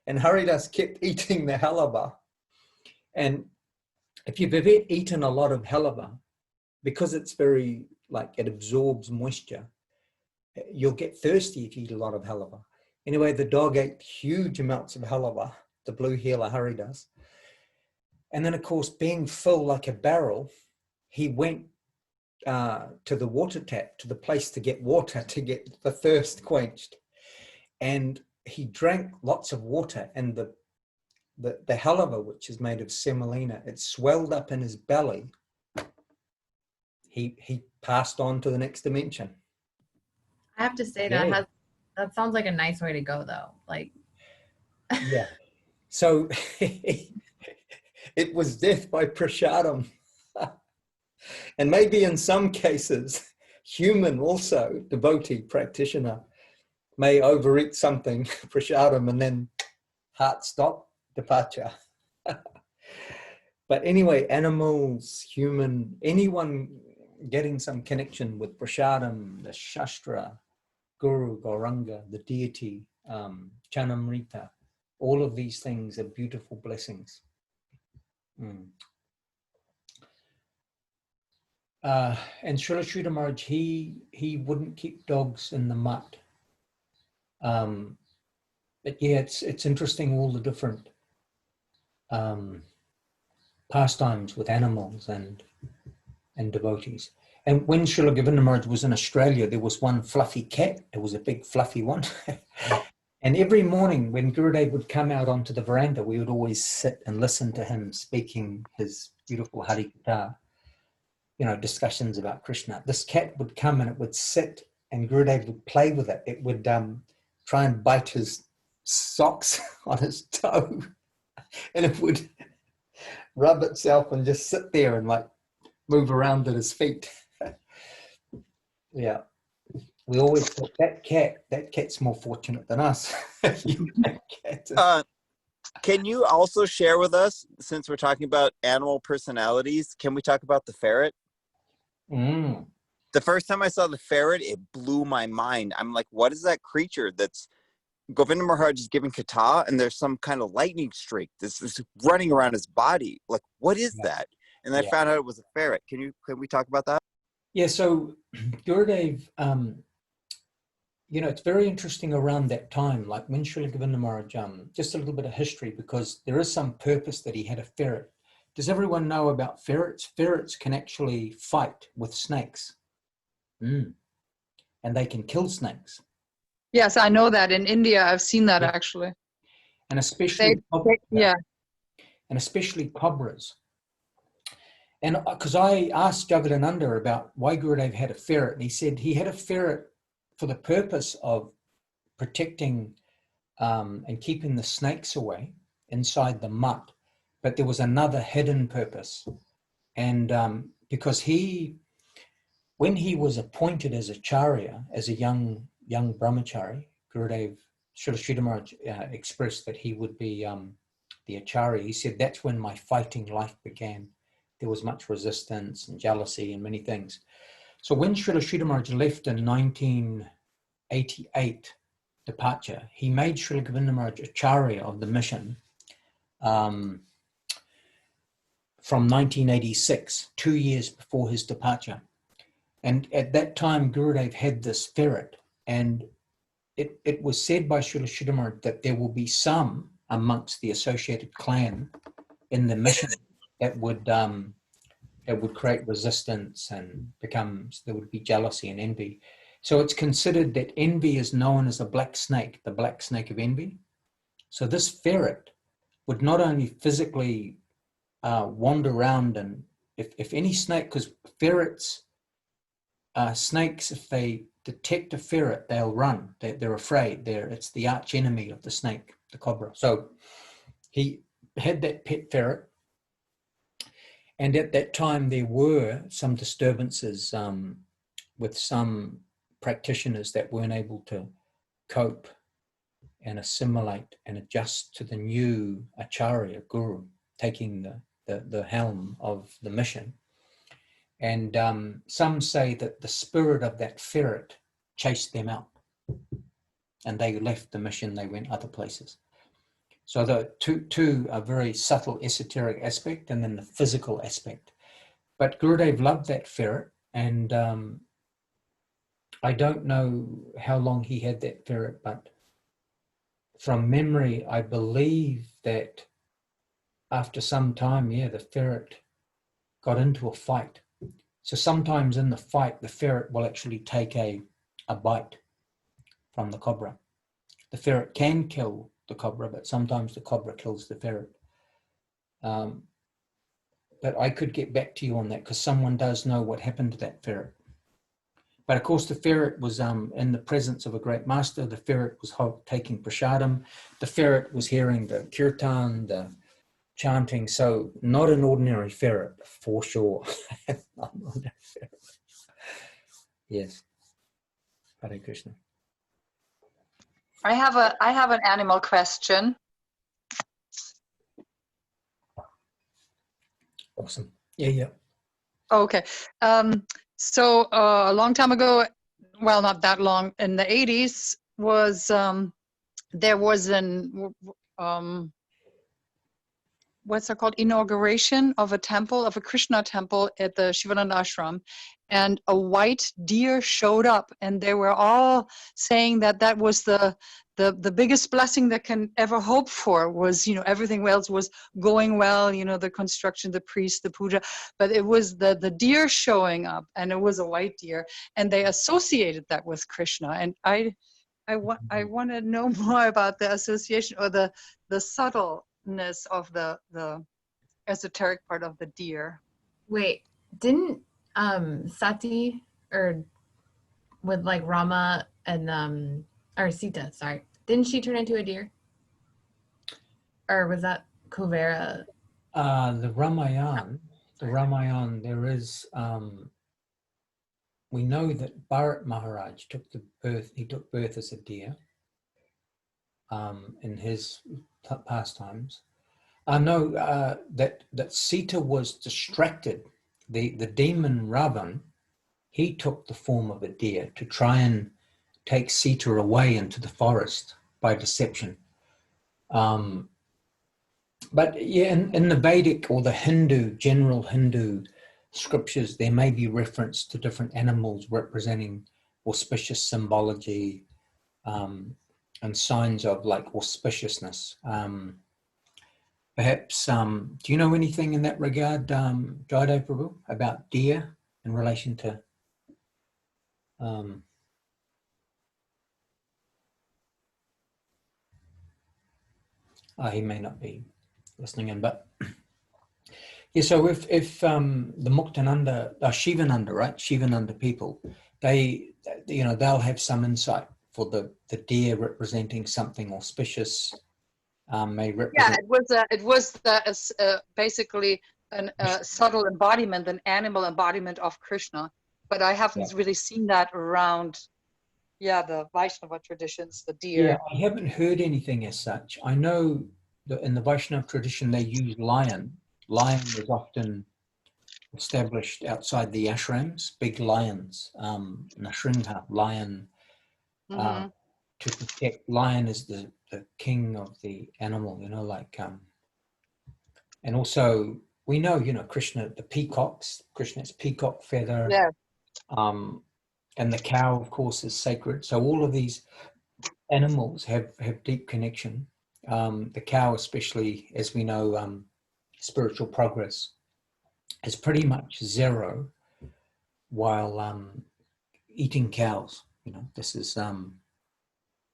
And Haridas kept eating the halava. And if you've ever eaten a lot of halava, because it's very, it absorbs moisture, you'll get thirsty if you eat a lot of halava. Anyway, the dog ate huge amounts of halava, the blue healer Haridas. And then, of course, being full like a barrel, he went to the water tap, to the place to get water, to get the thirst quenched. And he drank lots of water, and the halava, which is made of semolina, it swelled up in his belly. He passed on to the next dimension. I have to say Yeah. that sounds like a nice way to go, though. Yeah. So it was death by prasadam. And maybe in some cases, human also, devotee, practitioner, may overeat something, prasadam, and then heart stop, departure. But anyway, animals, human, anyone getting some connection with prasadam, the shastra, guru, gauranga, the deity, chanamrita, all of these things are beautiful blessings. And Srila Sridhar Maharaj, he wouldn't keep dogs in the mud. But yeah, it's interesting, all the different pastimes with animals and devotees. And when Srila Govinda Maharaj was in Australia, there was one fluffy cat. It was a big fluffy one. And every morning when Gurudev would come out onto the veranda, we would always sit and listen to him speaking his beautiful Harikatha, discussions about Krishna. This cat would come and it would sit, and Gurudev would play with it. It would try and bite his socks on his toe, and it would rub itself and just sit there and like move around at his feet. Yeah. We always thought that cat's more fortunate than us. Can you also share with us, since we're talking about animal personalities, can we talk about the ferret? The first time I saw the ferret, it blew my mind. I'm like, what is that creature that's Govinda Maharaj is giving kata and there's some kind of lightning streak this is running around his body? Like, what is that? And I found out it was a ferret. Can we talk about that? Yeah, so Gurudev, it's very interesting around that time, like when Srila Govinda Maharaj, just a little bit of history, because there is some purpose that he had a ferret. Does everyone know about ferrets? Ferrets can actually fight with snakes. And they can kill snakes. Yes, I know that. In India, I've seen that actually. And especially and especially cobras. And because I asked Jagadananda about why Gurudev had a ferret, and he said he had a ferret for the purpose of protecting and keeping the snakes away inside the mutt. But there was another hidden purpose. And because when he was appointed as acharya, as a young brahmachari, Gurudev, Srila Sridhar Maharaj expressed that he would be the acharya. He said, that's when my fighting life began. There was much resistance and jealousy and many things. So when Srila Sridhar Maharaj left in 1988, departure, he made Srila Govinda Maharaj acharya of the mission from 1986, 2 years before his departure. And at that time, Gurudev had this ferret, and it was said by Srila Sridhar Maharaj that there will be some amongst the associated clan in the mission that would create resistance and there would be jealousy and envy. So it's considered that envy is known as a black snake, the black snake of envy. So this ferret would not only physically wander around, and if any snake, because ferrets, snakes, if they detect a ferret, they'll run. They're afraid. It's the arch enemy of the snake, the cobra. So he had that pet ferret. And at that time, there were some disturbances with some practitioners that weren't able to cope and assimilate and adjust to the new acharya, guru, taking the helm of the mission. And some say that the spirit of that ferret chased them out, and they left the mission, they went other places. So the two are very subtle esoteric aspect, and then the physical aspect. But Gurudev loved that ferret, and I don't know how long he had that ferret, but from memory, I believe that after some time, the ferret got into a fight. So sometimes in the fight, the ferret will actually take a bite from the cobra. The ferret can kill the cobra, but sometimes the cobra kills the ferret. But I could get back to you on that, because someone does know what happened to that ferret. But of course, the ferret was in the presence of a great master. The ferret was taking prasadam. The ferret was hearing the kirtan, the chanting. So not an ordinary ferret, for sure. Not an ordinary ferret. Yes. Hare Krishna. I have an animal question. Awesome. Yeah. Okay. So a long time ago, well, not that long, in the 80s, was there was an what's it called, inauguration of a temple, of a Krishna temple at the Shivananda ashram, and a white deer showed up, and they were all saying that that was the biggest blessing that can ever hope for. Was, you know, everything else was going well, you know, the construction, the priest, the puja, but it was the deer showing up, and it was a white deer, and they associated that with Krishna. And I want to know more about the association, or the subtleness of the esoteric part of the deer. Wait, didn't Sati, or with like Rama and or Sita, sorry, didn't she turn into a deer? Or was that Kuvera? The Ramayana, there is, we know that Bharat Maharaj took birth as a deer in his pastimes. I know that Sita was distracted. The demon Ravan, he took the form of a deer to try and take Sita away into the forest by deception. But yeah, in the Vedic or the general Hindu scriptures, there may be reference to different animals representing auspicious symbology and signs of like auspiciousness. Perhaps, do you know anything in that regard, Jaydev Prabhu, about deer in relation to he may not be listening in, but yeah, so if the Muktananda, Shivananda, right? Shivananda people, they, you know, they'll have some insight for the deer representing something auspicious, may represent. Yeah, it was basically a subtle embodiment, an animal embodiment of Krishna. But I haven't really seen that around, the Vaishnava traditions, the deer. Yeah, I haven't heard anything as such. I know that in the Vaishnava tradition they use lion. Lion was often established outside the ashrams, big lions, Nrsimha, lion, to protect. Lion is the king of the animal, you know, like, and also we know, you know, Krishna, the peacocks, Krishna's peacock feather, and the cow, of course, is sacred. So all of these animals have deep connection. The cow, especially, as we know, spiritual progress is pretty much zero while eating cows. You know, this is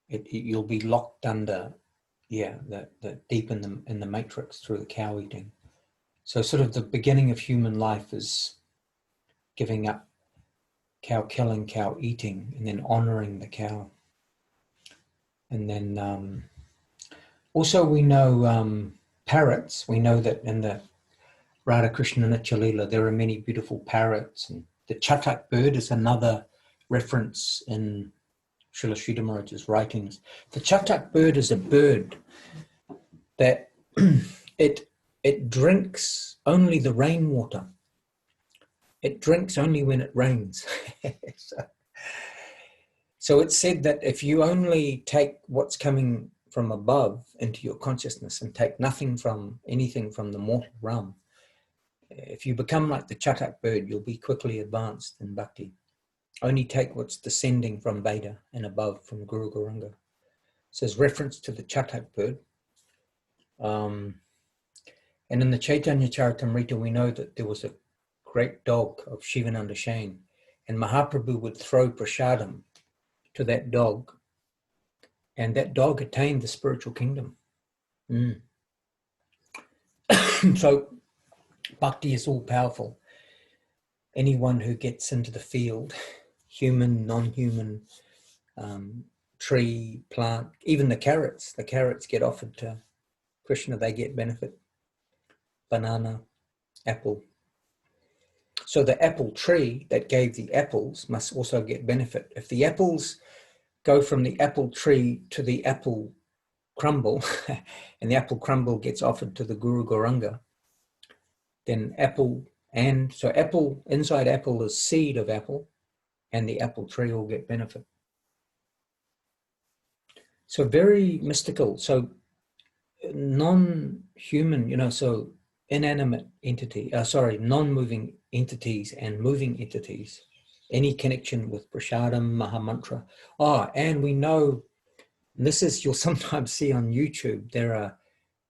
you'll be locked under, the deep in the matrix through the cow eating. So sort of the beginning of human life is giving up cow killing, cow eating, and then honoring the cow. And then also we know parrots. We know that in the Radha Krishna Nitya Leela there are many beautiful parrots, and the chatak bird is another reference in Srila Sridhara Maharaj's writings. The chatak bird is a bird that it drinks only the rainwater. It drinks only when it rains. So it's said that if you only take what's coming from above into your consciousness and take anything from the mortal realm, if you become like the chatak bird, you'll be quickly advanced in bhakti. Only take what's descending from Veda and above from Guru Gauranga. So there's reference to the chatak bird. And in the Chaitanya Charitamrita, we know that there was a great dog of Shivananda Shain, and Mahaprabhu would throw prasadam to that dog, and that dog attained the spiritual kingdom. So bhakti is all powerful. Anyone who gets into the field, human, non-human, tree, plant, even the carrots get offered to Krishna, they get benefit. Banana, apple. So the apple tree that gave the apples must also get benefit. If the apples go from the apple tree to the apple crumble, and the apple crumble gets offered to the Guru Gauranga, then apple, and so apple, inside apple is seed of apple, and the apple tree will get benefit. So very mystical. So non-human, you know, so inanimate entity, non-moving entities and moving entities, any connection with Prasadam, Mahamantra. Oh, and we know, this is, you'll sometimes see on YouTube, there are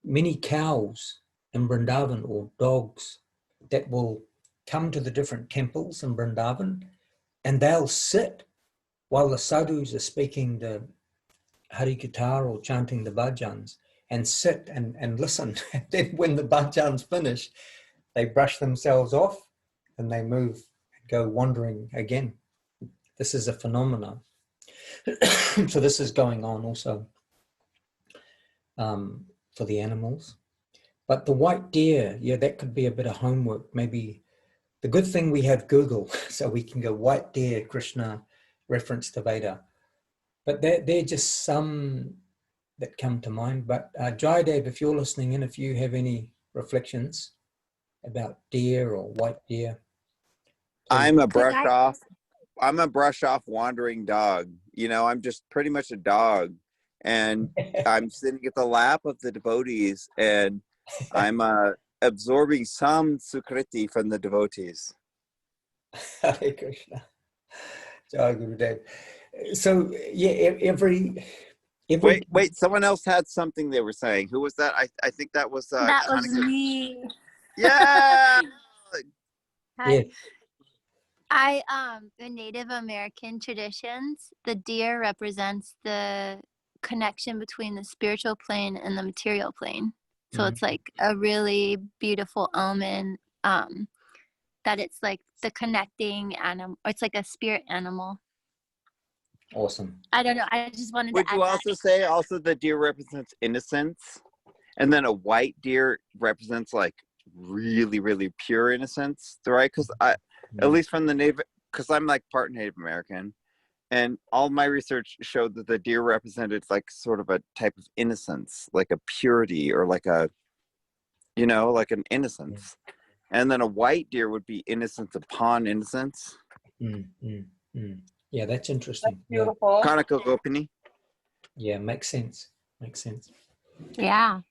many cows in Vrindavan, or dogs, that will come to the different temples in Vrindavan, and they'll sit while the sadhus are speaking the Hari Guitar or chanting the bhajans, and sit and listen. And then when the bhajans finish, they brush themselves off and they move and go wandering again. This is a phenomenon. So this is going on also for the animals. But the white deer, yeah, that could be a bit of homework. Maybe the good thing we have Google, so we can go white deer, Krishna, reference to Veda. But they're just some that come to mind. But Jaidev, if you're listening in, if you have any reflections about deer or white deer. I'm a brush off wandering dog. You know, I'm just pretty much a dog, and I'm sitting at the lap of the devotees, and I'm absorbing some sukriti from the devotees. Hare Krishna. Jai Gurudev. So yeah, every wait, someone else had something they were saying. Who was that? I think that was That was Kanika. me. Yeah. Hi. In Native American traditions, the deer represents the connection between the spiritual plane and the material plane. So it's like a really beautiful omen, that it's like the connecting animal. It's like a spirit animal. Awesome. I don't know. I just wanted Would to add you also that. say also the deer represents innocence, and then a white deer represents like really, really pure innocence, right? Because at least from the Native, because I'm like part Native American, and all my research showed that the deer represented like sort of a type of innocence, like a purity, or like a, you know, like an innocence. And then a white deer would be innocence upon innocence. Yeah, that's interesting. That's beautiful. Kanaka Gopini. Yeah, makes sense. Makes sense. Yeah.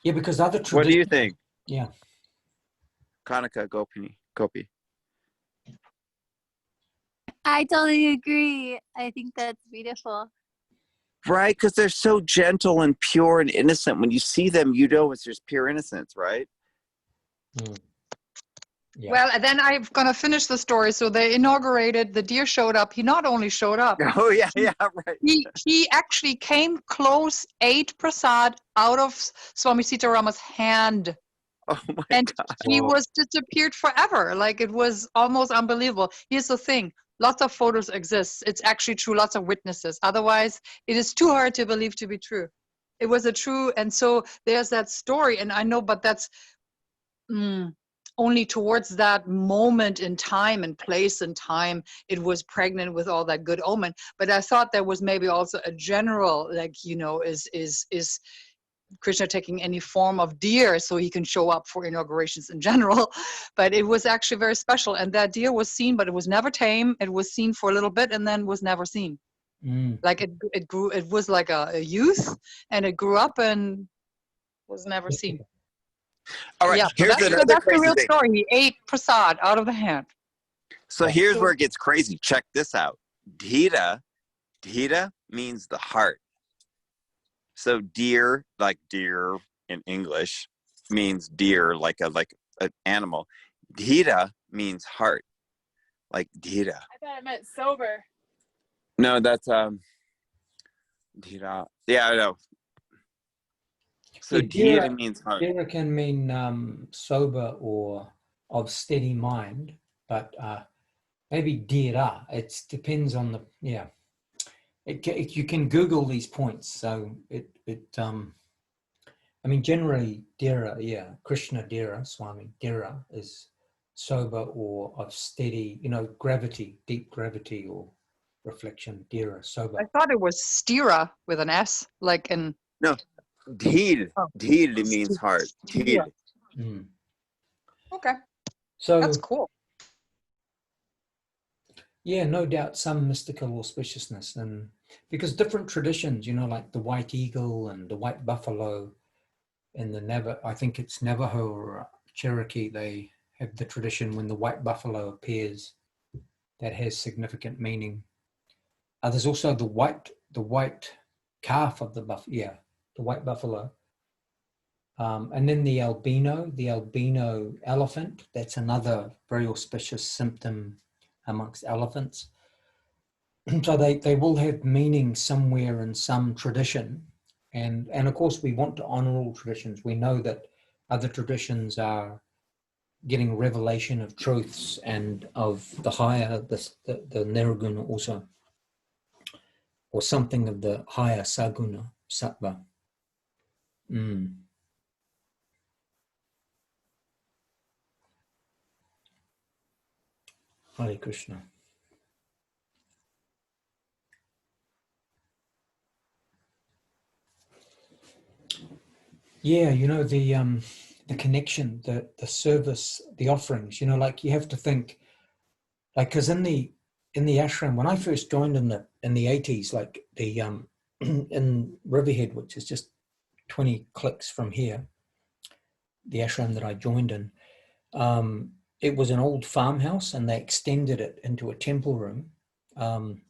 Yeah, because other traditions. What do you think? Yeah. Kanaka Gopi. I totally agree. I think that's beautiful. Right, because they're so gentle and pure and innocent. When you see them, you know it's just pure innocence, right? Yeah. Well, and then I'm going to finish the story. So they inaugurated, the deer showed up. He not only showed up. Oh, yeah, right. He actually came close, ate prasad out of Swami Sitarama's hand. Oh, my and God. He was disappeared forever. Like, it was almost unbelievable. Here's the thing. Lots of photos exist. It's actually true. Lots of witnesses. Otherwise, it is too hard to believe to be true. It was a true, and so there's that story. And I know, but that's only towards that moment in time and place and time, it was pregnant with all that good omen. But I thought there was maybe also a general, like, you know, is Krishna taking any form of deer so he can show up for inaugurations in general. But it was actually very special. And that deer was seen, but it was never tame. It was seen for a little bit and then was never seen. Like it grew, it was like a youth, and it grew up and was never seen. All right, yeah, here's so another that's the crazy real thing. story. He ate prasad out of the hand. So here's where it gets crazy. Check this out. Dhira means the heart. So deer, like deer in English, means deer, like an animal. Dhira means heart, like dhira. I thought it meant sober. No, that's dhira. Yeah, I know. So dhira means heart. Dhira can mean sober or of steady mind, but maybe dhira. It depends on the you can Google these points. So I mean, generally dhira, Krishna dhira, Swami dhira is sober or of steady, you know, gravity, deep gravity or reflection, dhira, sober. I thought it was stira with an S, like in. No, dhir. Oh, Dhir means heart. Dhir. Mm. okay, So that's cool. yeah, no doubt some mystical auspiciousness, and because different traditions, you know, like the white eagle and the white buffalo in the I think it's Navajo or Cherokee, they have the tradition when the white buffalo appears that has significant meaning. There's also the white calf of the the white buffalo. And then the albino elephant, that's another very auspicious symptom amongst elephants. So they will have meaning somewhere in some tradition. And of course, we want to honor all traditions. We know that other traditions are getting revelation of truths and of the higher, the nirguna also, or something of the higher saguna, sattva. Hare Krishna. Yeah, you know, the connection, the service, the offerings, you know, like you have to think, like, because in the ashram, when I first joined in the 80s, like the in Riverhead, which is just 20 clicks from here, the ashram that I joined in, it was an old farmhouse and they extended it into a temple room. And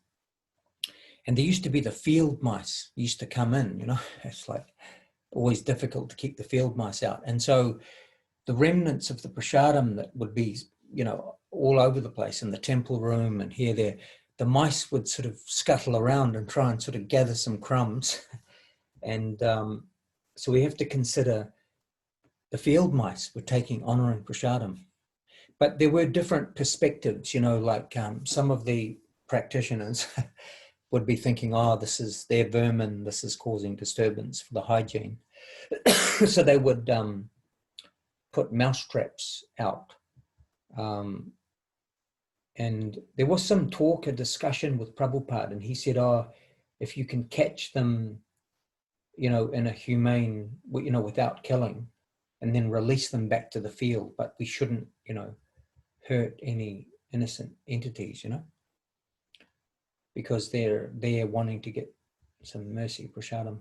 there used to be the field mice used to come in, you know, it's like always difficult to keep the field mice out. And so the remnants of the prasadam that would be, you know, all over the place in the temple room and here, there, the mice would sort of scuttle around and try and sort of gather some crumbs. And so we have to consider the field mice were honoring prasadam. But there were different perspectives, you know, like some of the practitioners would be thinking, oh, this is their vermin, this is causing disturbance for the hygiene. So they would put mouse traps out. And there was some talk, a discussion with Prabhupada, and he said, oh, if you can catch them, you know, in a humane, you know, without killing, and then release them back to the field, but we shouldn't, you know, hurt any innocent entities, you know, because they're wanting to get some mercy, prasadam.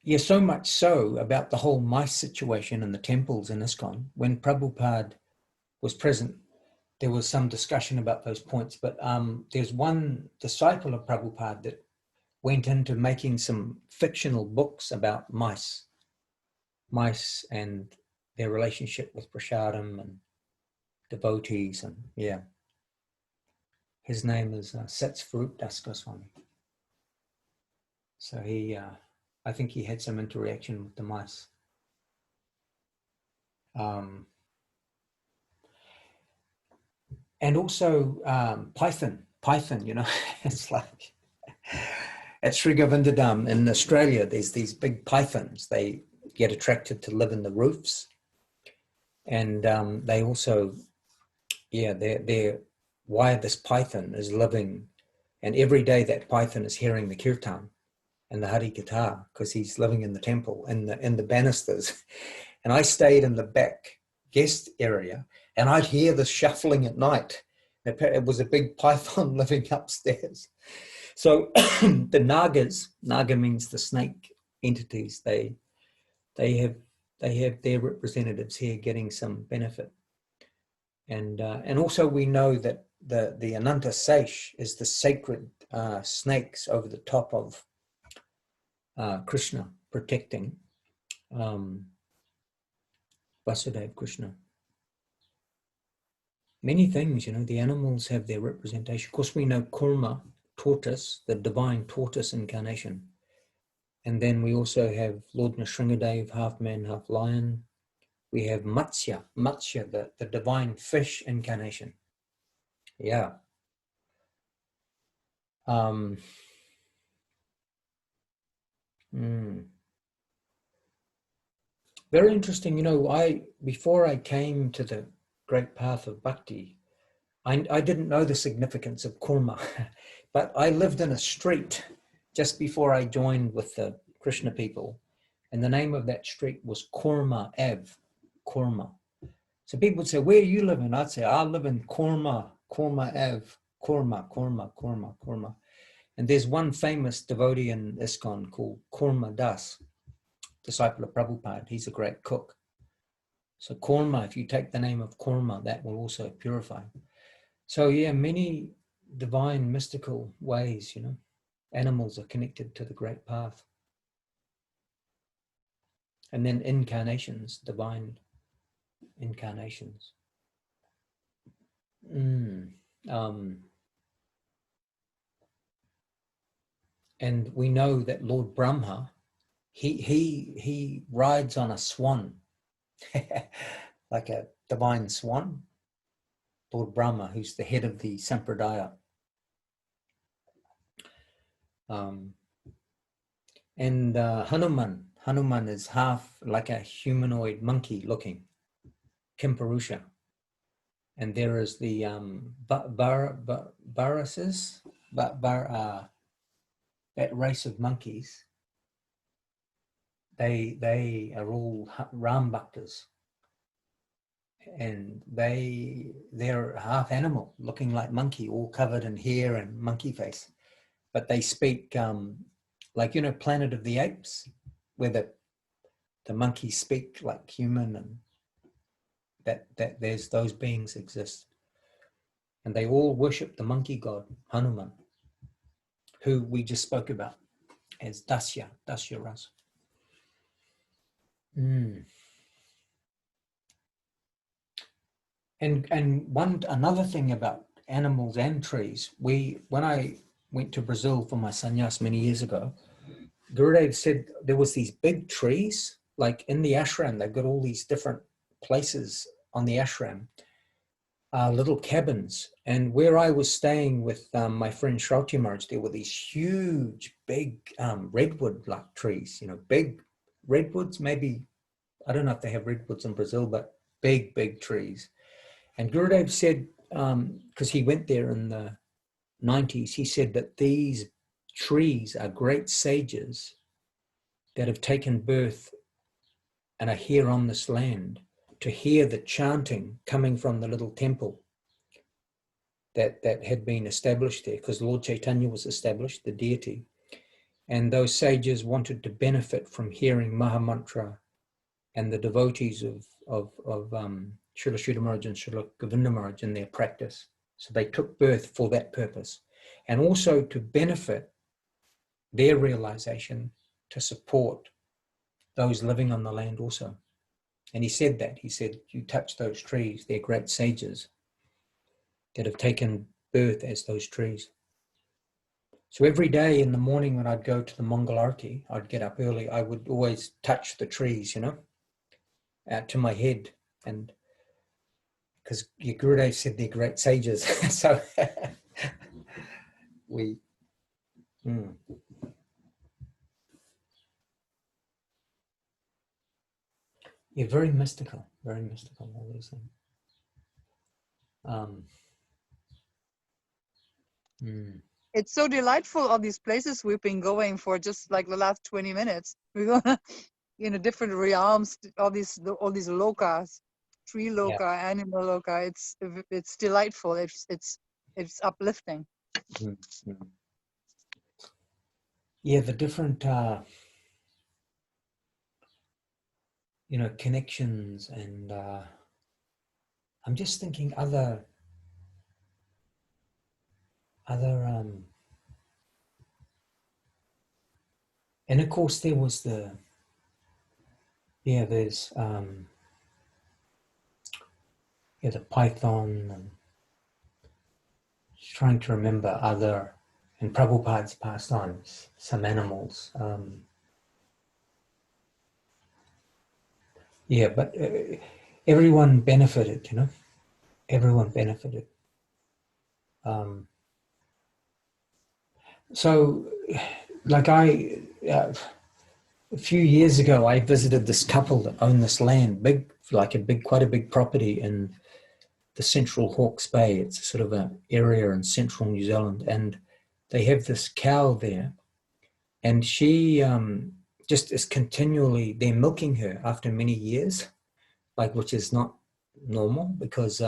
Yeah, so much so about the whole mice situation in the temples in ISKCON. When Prabhupada was present, there was some discussion about those points, but there's one disciple of Prabhupada that went into making some fictional books about mice and their relationship with prasadam and devotees, and yeah. His name is Satsvarup Das Goswami. So he, I think he had some interaction with the mice. And also Python, you know, it's like, at Sri Govindadam in Australia, there's these big pythons. They get attracted to live in the roofs. And they also, yeah, they're why this python is living, and every day that python is hearing the kirtan and the Hari Katha, because he's living in the temple, in the banisters. And I stayed in the back guest area, and I'd hear the shuffling at night. It was a big python living upstairs. So the nagas, naga means the snake entities, they have their representatives here getting some benefit. And also we know that the Ananta Seish is the sacred snakes over the top of Krishna, protecting Vasudeva Krishna. Many things, you know, the animals have their representation. Of course, we know Kurma, tortoise, the divine tortoise incarnation. And then we also have Lord Nrsingadev, half man, half lion. We have Matsya, the divine fish incarnation. Yeah. Very interesting. You know, before I came to the great path of bhakti, I didn't know the significance of kurma, but I lived in a street just before I joined with the Krishna people, and the name of that street was Kurma Ave, Kurma. So people would say, where do you live in? I'd say, I live in Kurma Ave, Kurma. And there's one famous devotee in ISKCON called Kurma Das, disciple of Prabhupada. He's a great cook. So Kurma, if you take the name of Kurma, that will also purify. So yeah, many divine mystical ways, you know, animals are connected to the great path. And then incarnations, divine incarnations. And we know that Lord Brahma, he rides on a swan, like a divine swan. Lord Brahma, who's the head of the Sampradaya. And Hanuman is half like a humanoid monkey looking, Kimpurusha. And there is the Barasis, that race of monkeys. They are all Ram Bhaktas. And they're half animal, looking like monkey, all covered in hair and monkey face. But they speak like, you know, Planet of the Apes, where the monkeys speak like human, and that there's those beings exist. And they all worship the monkey god, Hanuman, who we just spoke about as Dasya Ras. And another thing about animals and trees, when I went to Brazil for my sannyas many years ago, Gurudev said there was these big trees, like in the ashram. They've got all these different places on the ashram, little cabins. And where I was staying with my friend Shrauti Maharaj, there were these huge, big redwood-like trees, you know, big redwoods, maybe, I don't know if they have redwoods in Brazil, but big, big trees. And Gurudev said, because he went there in the 90s, he said that these trees are great sages that have taken birth and are here on this land to hear the chanting coming from the little temple that had been established there, because Lord Chaitanya was established, the deity. And those sages wanted to benefit from hearing Mahamantra and the devotees of Srila Sridhara Maharaj and Srila Govinda Maharaj in their practice. So they took birth for that purpose, and also to benefit their realization, to support those living on the land also. And he said that, he said, you touch those trees, they're great sages that have taken birth as those trees. So every day in the morning when I'd go to the Mongol Arati, I'd get up early, I would always touch the trees, you know, out to my head, and because your Gurudev said they're great sages. So we... Yeah, very mystical, all these things. It's so delightful, all these places we've been going for just like the last 20 minutes. We're going in a different realms, all these lokas, tree loka, animal loka. It's delightful. It's uplifting. Yeah, the different you know, connections, and I'm just thinking other and of course there was there's the python, and trying to remember other, and Prabhupada's passed on some animals. Yeah, but everyone benefited, you know, everyone benefited. So like a few years ago, I visited this couple that own this land, quite a big property in the central Hawke's Bay. It's sort of an area in central New Zealand, and they have this cow there, and she just is continually, they're milking her after many years, which is not normal, because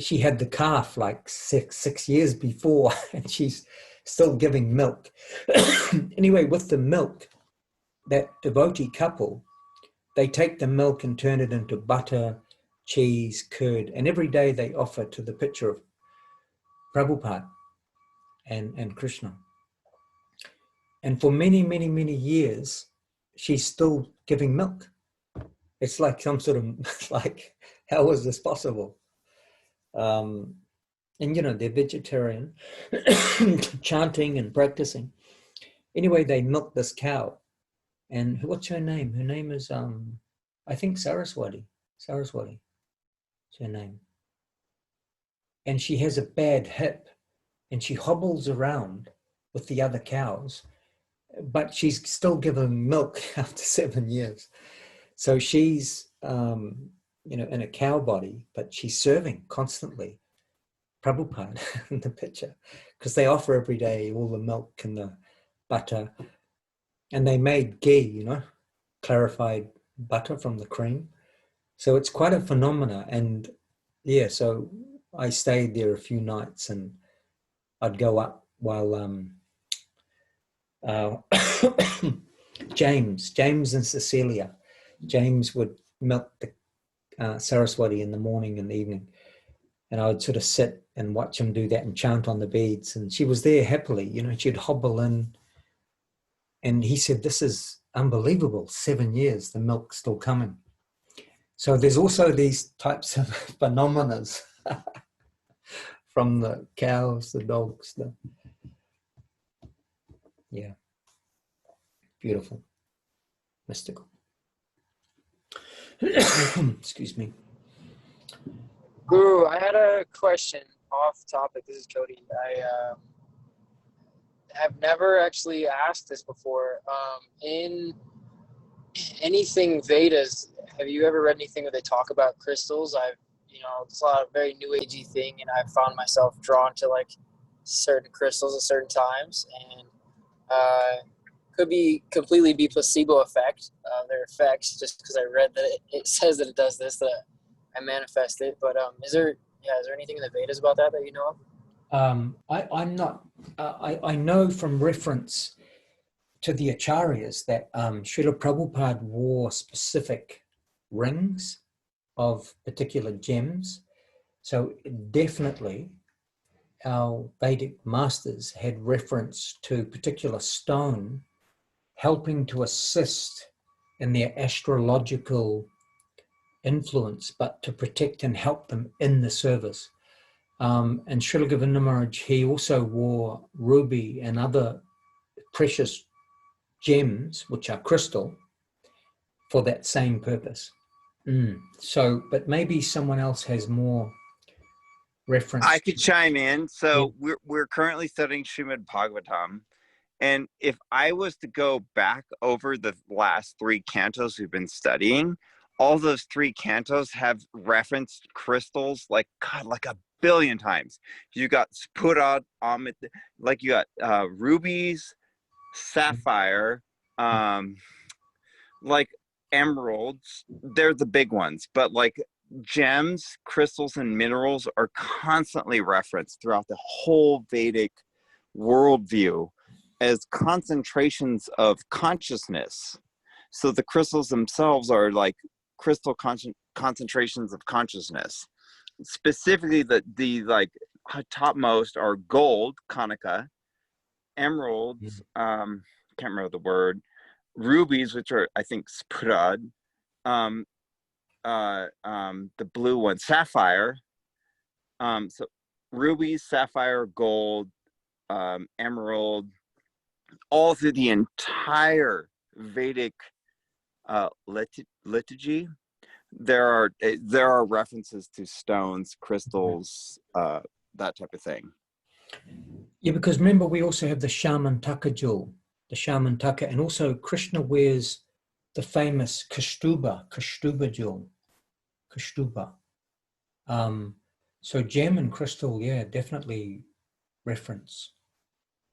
she had the calf like six years before, and she's still giving milk. Anyway, with the milk, that devotee couple, they take the milk and turn it into butter, cheese, curd, and every day they offer to the picture of Prabhupada and Krishna. And for many, many, many years, she's still giving milk. It's like some sort of, like, how is this possible? And, you know, they're vegetarian, chanting and practicing. Anyway, they milk this cow. And what's her name? Her name is, I think, Saraswati. Saraswati is her name. And she has a bad hip, and she hobbles around with the other cows, but she's still giving milk after 7 years. So she's, you know, in a cow body, but she's serving constantly Prabhupada in the picture, because they offer every day all the milk and the butter, and they made ghee, you know, clarified butter from the cream. So it's quite a phenomena. And yeah, so I stayed there a few nights, and I'd go up while James and Cecilia, James would milk the Saraswati in the morning and the evening, and I would sort of sit and watch him do that and chant on the beads. And she was there happily, you know, she'd hobble in, and he said, this is unbelievable, 7 years, the milk's still coming. So there's also these types of phenomena from the cows, the dogs, yeah, beautiful, mystical. Excuse me. Guru, I had a question off topic. This is Cody. I have never actually asked this before. In anything Vedas, have you ever read anything where they talk about crystals? It's a lot of very new agey thing, and I've found myself drawn to like certain crystals at certain times, and could be completely be placebo effect, their effects, just because I read that it says that it does this, that I manifest it. But is there anything in the Vedas about that you know of? I'm not. I know from reference to the acharyas that Srila Prabhupada wore specific rings of particular gems. So definitely our Vedic masters had reference to particular stone helping to assist in their astrological influence, but to protect and help them in the service. And Srila Govinda Maharaj, he also wore ruby and other precious gems, which are crystal, for that same purpose. So, but maybe someone else has more reference. I could chime in. So yeah. We're currently studying Srimad Bhagavatam. And if I was to go back over the last 3 cantos we've been studying, all those 3 cantos have referenced crystals like a billion times. You got spurad, amit, like you got rubies, sapphire, like emeralds. They're the big ones, but like gems, crystals, and minerals are constantly referenced throughout the whole Vedic worldview as concentrations of consciousness. So the crystals themselves are like crystal concentrations of consciousness. Specifically, the like topmost are gold, kanika, emeralds, can't remember the word, rubies, which are I think sprud, the blue one, sapphire. So rubies, sapphire, gold, emerald, all through the entire Vedic liturgy. There are references to stones, crystals, that type of thing. Yeah, because remember, we also have the Shamantaka jewel, the Shamantaka, and also Krishna wears the famous Kastuba jewel, Kastuba. So gem and crystal, yeah, definitely reference.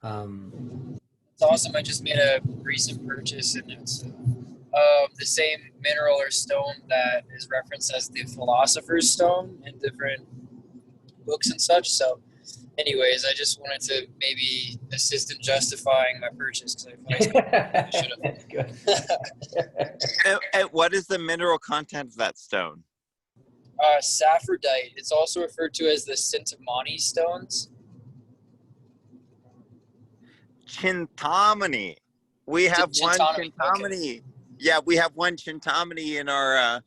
It's awesome. I just made a recent purchase, and it's the same mineral or stone that is referenced as the Philosopher's Stone in different books and such. So, anyways, I just wanted to maybe assist in justifying my purchase because I feel like I should have. That's good. And what is the mineral content of that stone? Saphrodite. It's also referred to as the Sintamani stones. Chintamani. We have one Chintamani, Chintamani. okay. Yeah, we have one Chintamani in our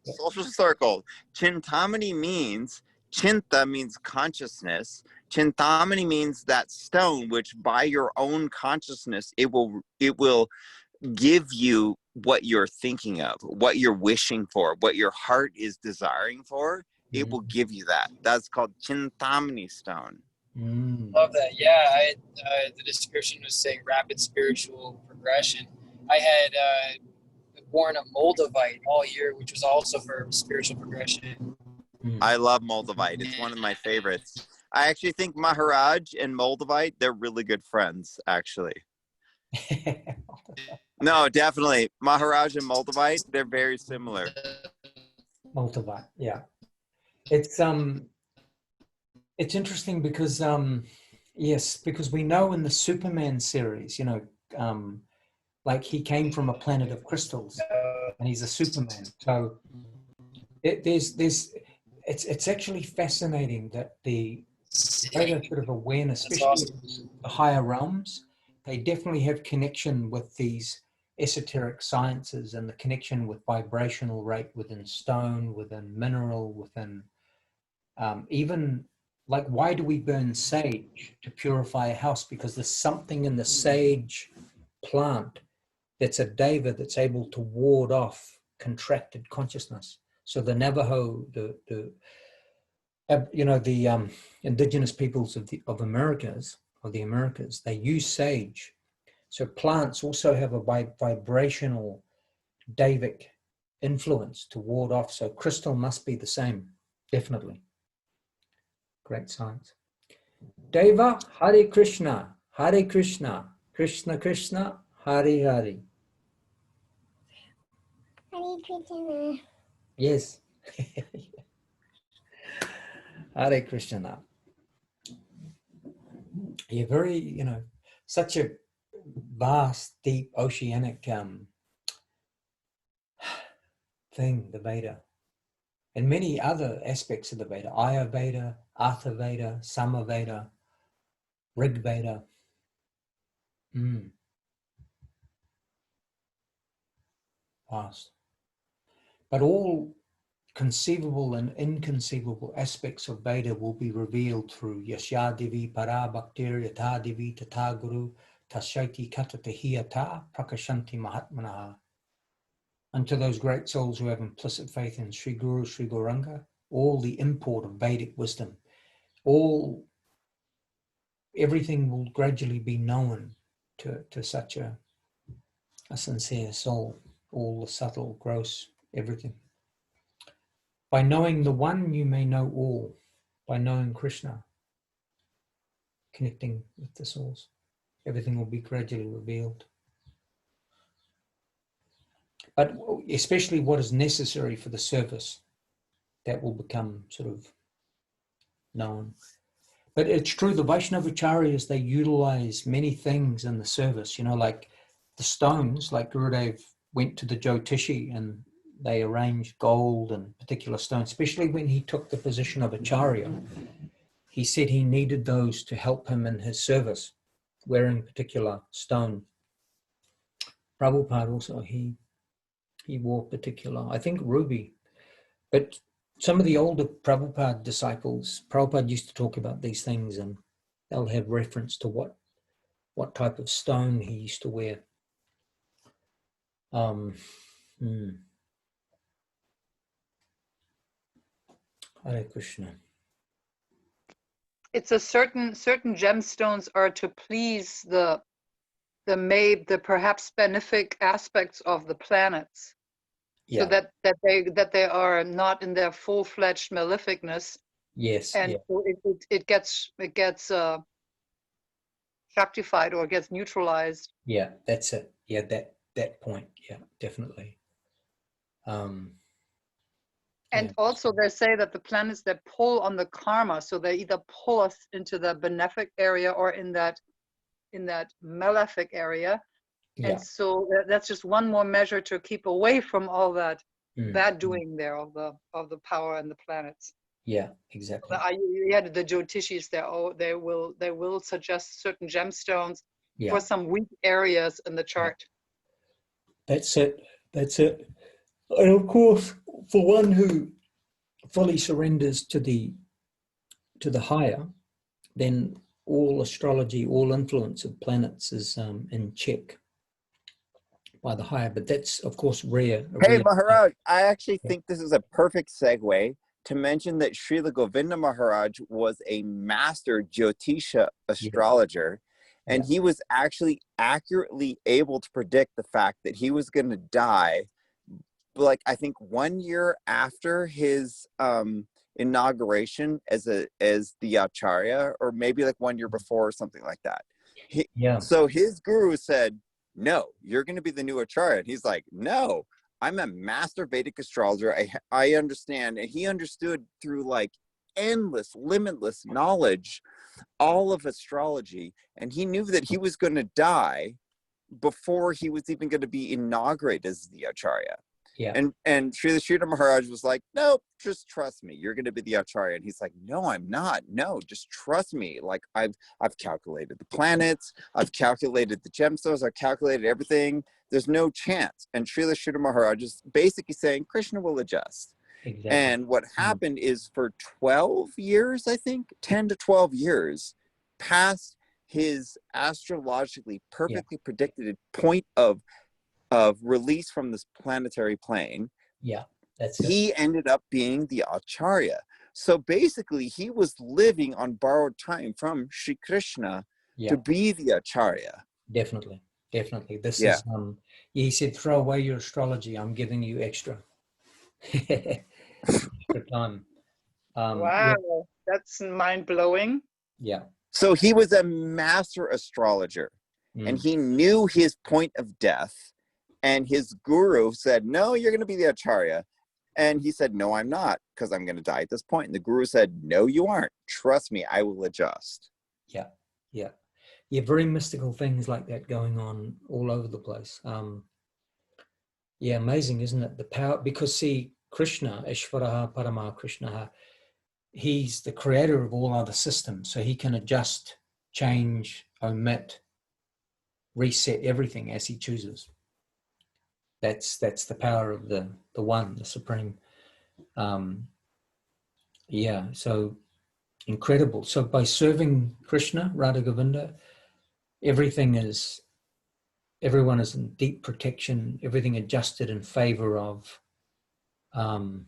social circle. Chintamani means, Chinta means consciousness. Chintamani means that stone, which by your own consciousness, it will give you what you're thinking of, what you're wishing for, what your heart is desiring for. It will give you that. That's called Chintamani stone. Love that. Yeah, the description was saying rapid spiritual progression. I had worn a Moldavite all year, which was also for spiritual progression. I love Moldavite. It's one of my favorites. I actually think Maharaj and Moldavite, they're really good friends, actually. No, definitely. Maharaj and Moldavite, they're very similar. Moldavite, yeah. It's interesting because yes, because we know in the Superman series, you know, like he came from a planet of crystals, and he's a Superman. So it's actually fascinating that the greater sort of awareness, especially the higher realms, they definitely have connection with these esoteric sciences and the connection with vibrational rate within stone, within mineral, within even like, why do we burn sage to purify a house? Because there's something in the sage plant that's a deva that's able to ward off contracted consciousness. So the Navajo, the indigenous peoples of the Americas, they use sage. So plants also have a vibrational Davic influence to ward off. So crystal must be the same, definitely. Great science. Deva, Hare Krishna, Krishna Krishna, Hare Hare. Hare Krishna. Yes. Hare Krishna. You're very, such a vast, deep, oceanic thing, the Veda. And many other aspects of the Veda, Ayurveda, Atha Veda, Sama Veda, Rig Veda. Vast. But all conceivable and inconceivable aspects of Veda will be revealed through Yashyadevi Para Bhaktir Yatha Devi Tata Guru Tashaiti Katatahiyata Prakashanti Mahatmanaha. Unto those great souls who have implicit faith in Sri Guru, Sri Gauranga, all the import of Vedic wisdom, everything will gradually be known to such a sincere soul, all the subtle, gross, everything. By knowing the one, you may know all. By knowing Krishna, connecting with the source, everything will be gradually revealed. But especially what is necessary for the service, that will become sort of known. But it's true, the Vaishnavacharyas, they utilize many things in the service, like the stones, like Gurudev went to the Jyotishi and they arranged gold and particular stones, especially when he took the position of Acharya. He said he needed those to help him in his service, wearing particular stone. Prabhupada also, he wore particular, I think ruby. But some of the older Prabhupada disciples, Prabhupada used to talk about these things and they'll have reference to what type of stone he used to wear. Hare Krishna. it's a certain gemstones are to please the perhaps benefic aspects of the planets, Yeah. so that they are not in their full-fledged maleficness, Yes. and Yeah. so it gets shaktified or gets neutralized. Yeah. That's it. Yeah. That point. Yeah. Definitely. And also they say that the planets that pull on the karma, so they either pull us into the benefic area or in that malefic area. Yeah. And so that's just one more measure to keep away from all that bad Mm. doing there of the power and the planets. Yeah. Exactly. The Jyotishis they will suggest certain gemstones Yeah. for some weak areas in the chart. That's it. That's it. And of course, for one who fully surrenders to the higher, then all astrology, all influence of planets is in check by the higher. But that's, of course, rare. Hey, Maharaj, I actually Yeah. think this is a perfect segue to mention that Srila Govinda Maharaj was a master Jyotisha astrologer, and he was actually accurately able to predict the fact that he was going to die, like, I think 1 year after his inauguration as the Acharya, or maybe like 1 year before or something like that. So his guru said, no, you're going to be the new Acharya. And he's like, no, I'm a master Vedic astrologer. I understand. And he understood through like endless, limitless knowledge, all of astrology. And he knew that he was going to die before he was even going to be inaugurated as the Acharya. Yeah. And Sridhara Maharaj was like, nope, just trust me. You're going to be the Acharya. And he's like, no, I'm not. No, just trust me. Like I've calculated the planets. I've calculated the gemstones. I've calculated everything. There's no chance. And Sridhara Maharaj is basically saying Krishna will adjust. Exactly. And what happened is for 12 years, I think, 10 to 12 years, past his astrologically perfectly predicted point of release from this planetary plane, he ended up being the Acharya. So basically, he was living on borrowed time from Shri Krishna to be the Acharya. Definitely. This is he said, throw away your astrology. I'm giving you extra time. Wow, that's mind-blowing. Yeah. So he was a master astrologer, and he knew his point of death. And his guru said, no, you're going to be the Acharya. And he said, no, I'm not, because I'm going to die at this point. And the guru said, no, you aren't. Trust me, I will adjust. Yeah. Very mystical things like that going on all over the place. Amazing, isn't it? The power, because see, Krishna, Ishvaraha Parama Krishna, he's the creator of all other systems. So he can adjust, change, omit, reset everything as he chooses. That's the power of the one, the supreme. So incredible. So by serving Krishna, Radha Govinda, everyone is in deep protection, everything adjusted in favor of the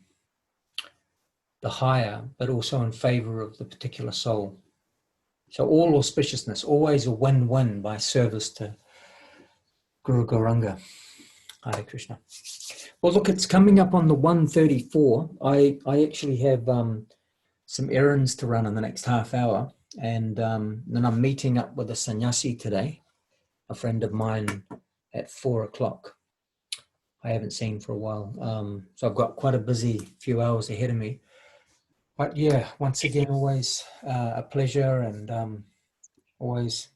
higher, but also in favor of the particular soul. So all auspiciousness, always a win-win by service to Guru Gauranga. Hare Krishna. Well, look, it's coming up on the 1:34. I actually have some errands to run in the next half hour, and then I'm meeting up with a sannyasi today, a friend of mine, at 4 o'clock. I haven't seen for a while, so I've got quite a busy few hours ahead of me. But once again, always a pleasure, and always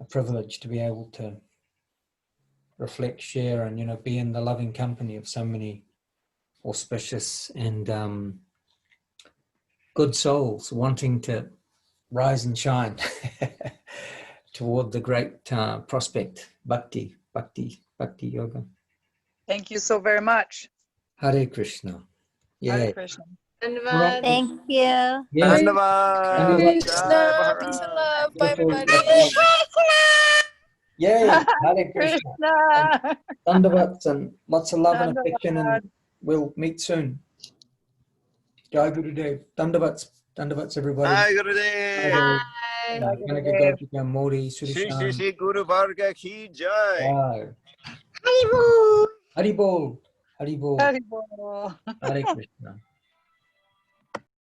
a privilege to be able to reflect, share, and be in the loving company of so many auspicious and good souls wanting to rise and shine toward the great prospect, Bhakti Yoga. Thank you so very much. Hare Krishna. Hare Krishna. Dhanyavad. Thank you. Dhanyavad. Krishna. Peace and love. Bye, everybody. Yay. Hare Krishna. Dandavats and lots of love and affection, and we'll meet soon. Jai Gurudev. Dandavats. Dandavats, everybody. Hi, Gurudev. Bye. Kanaka Gopika Modi, Shri Sudhishan. Shri Guru Varga ki jai. Bye. Haribol. Haribol. Haribol. Haribol. Hare Krishna.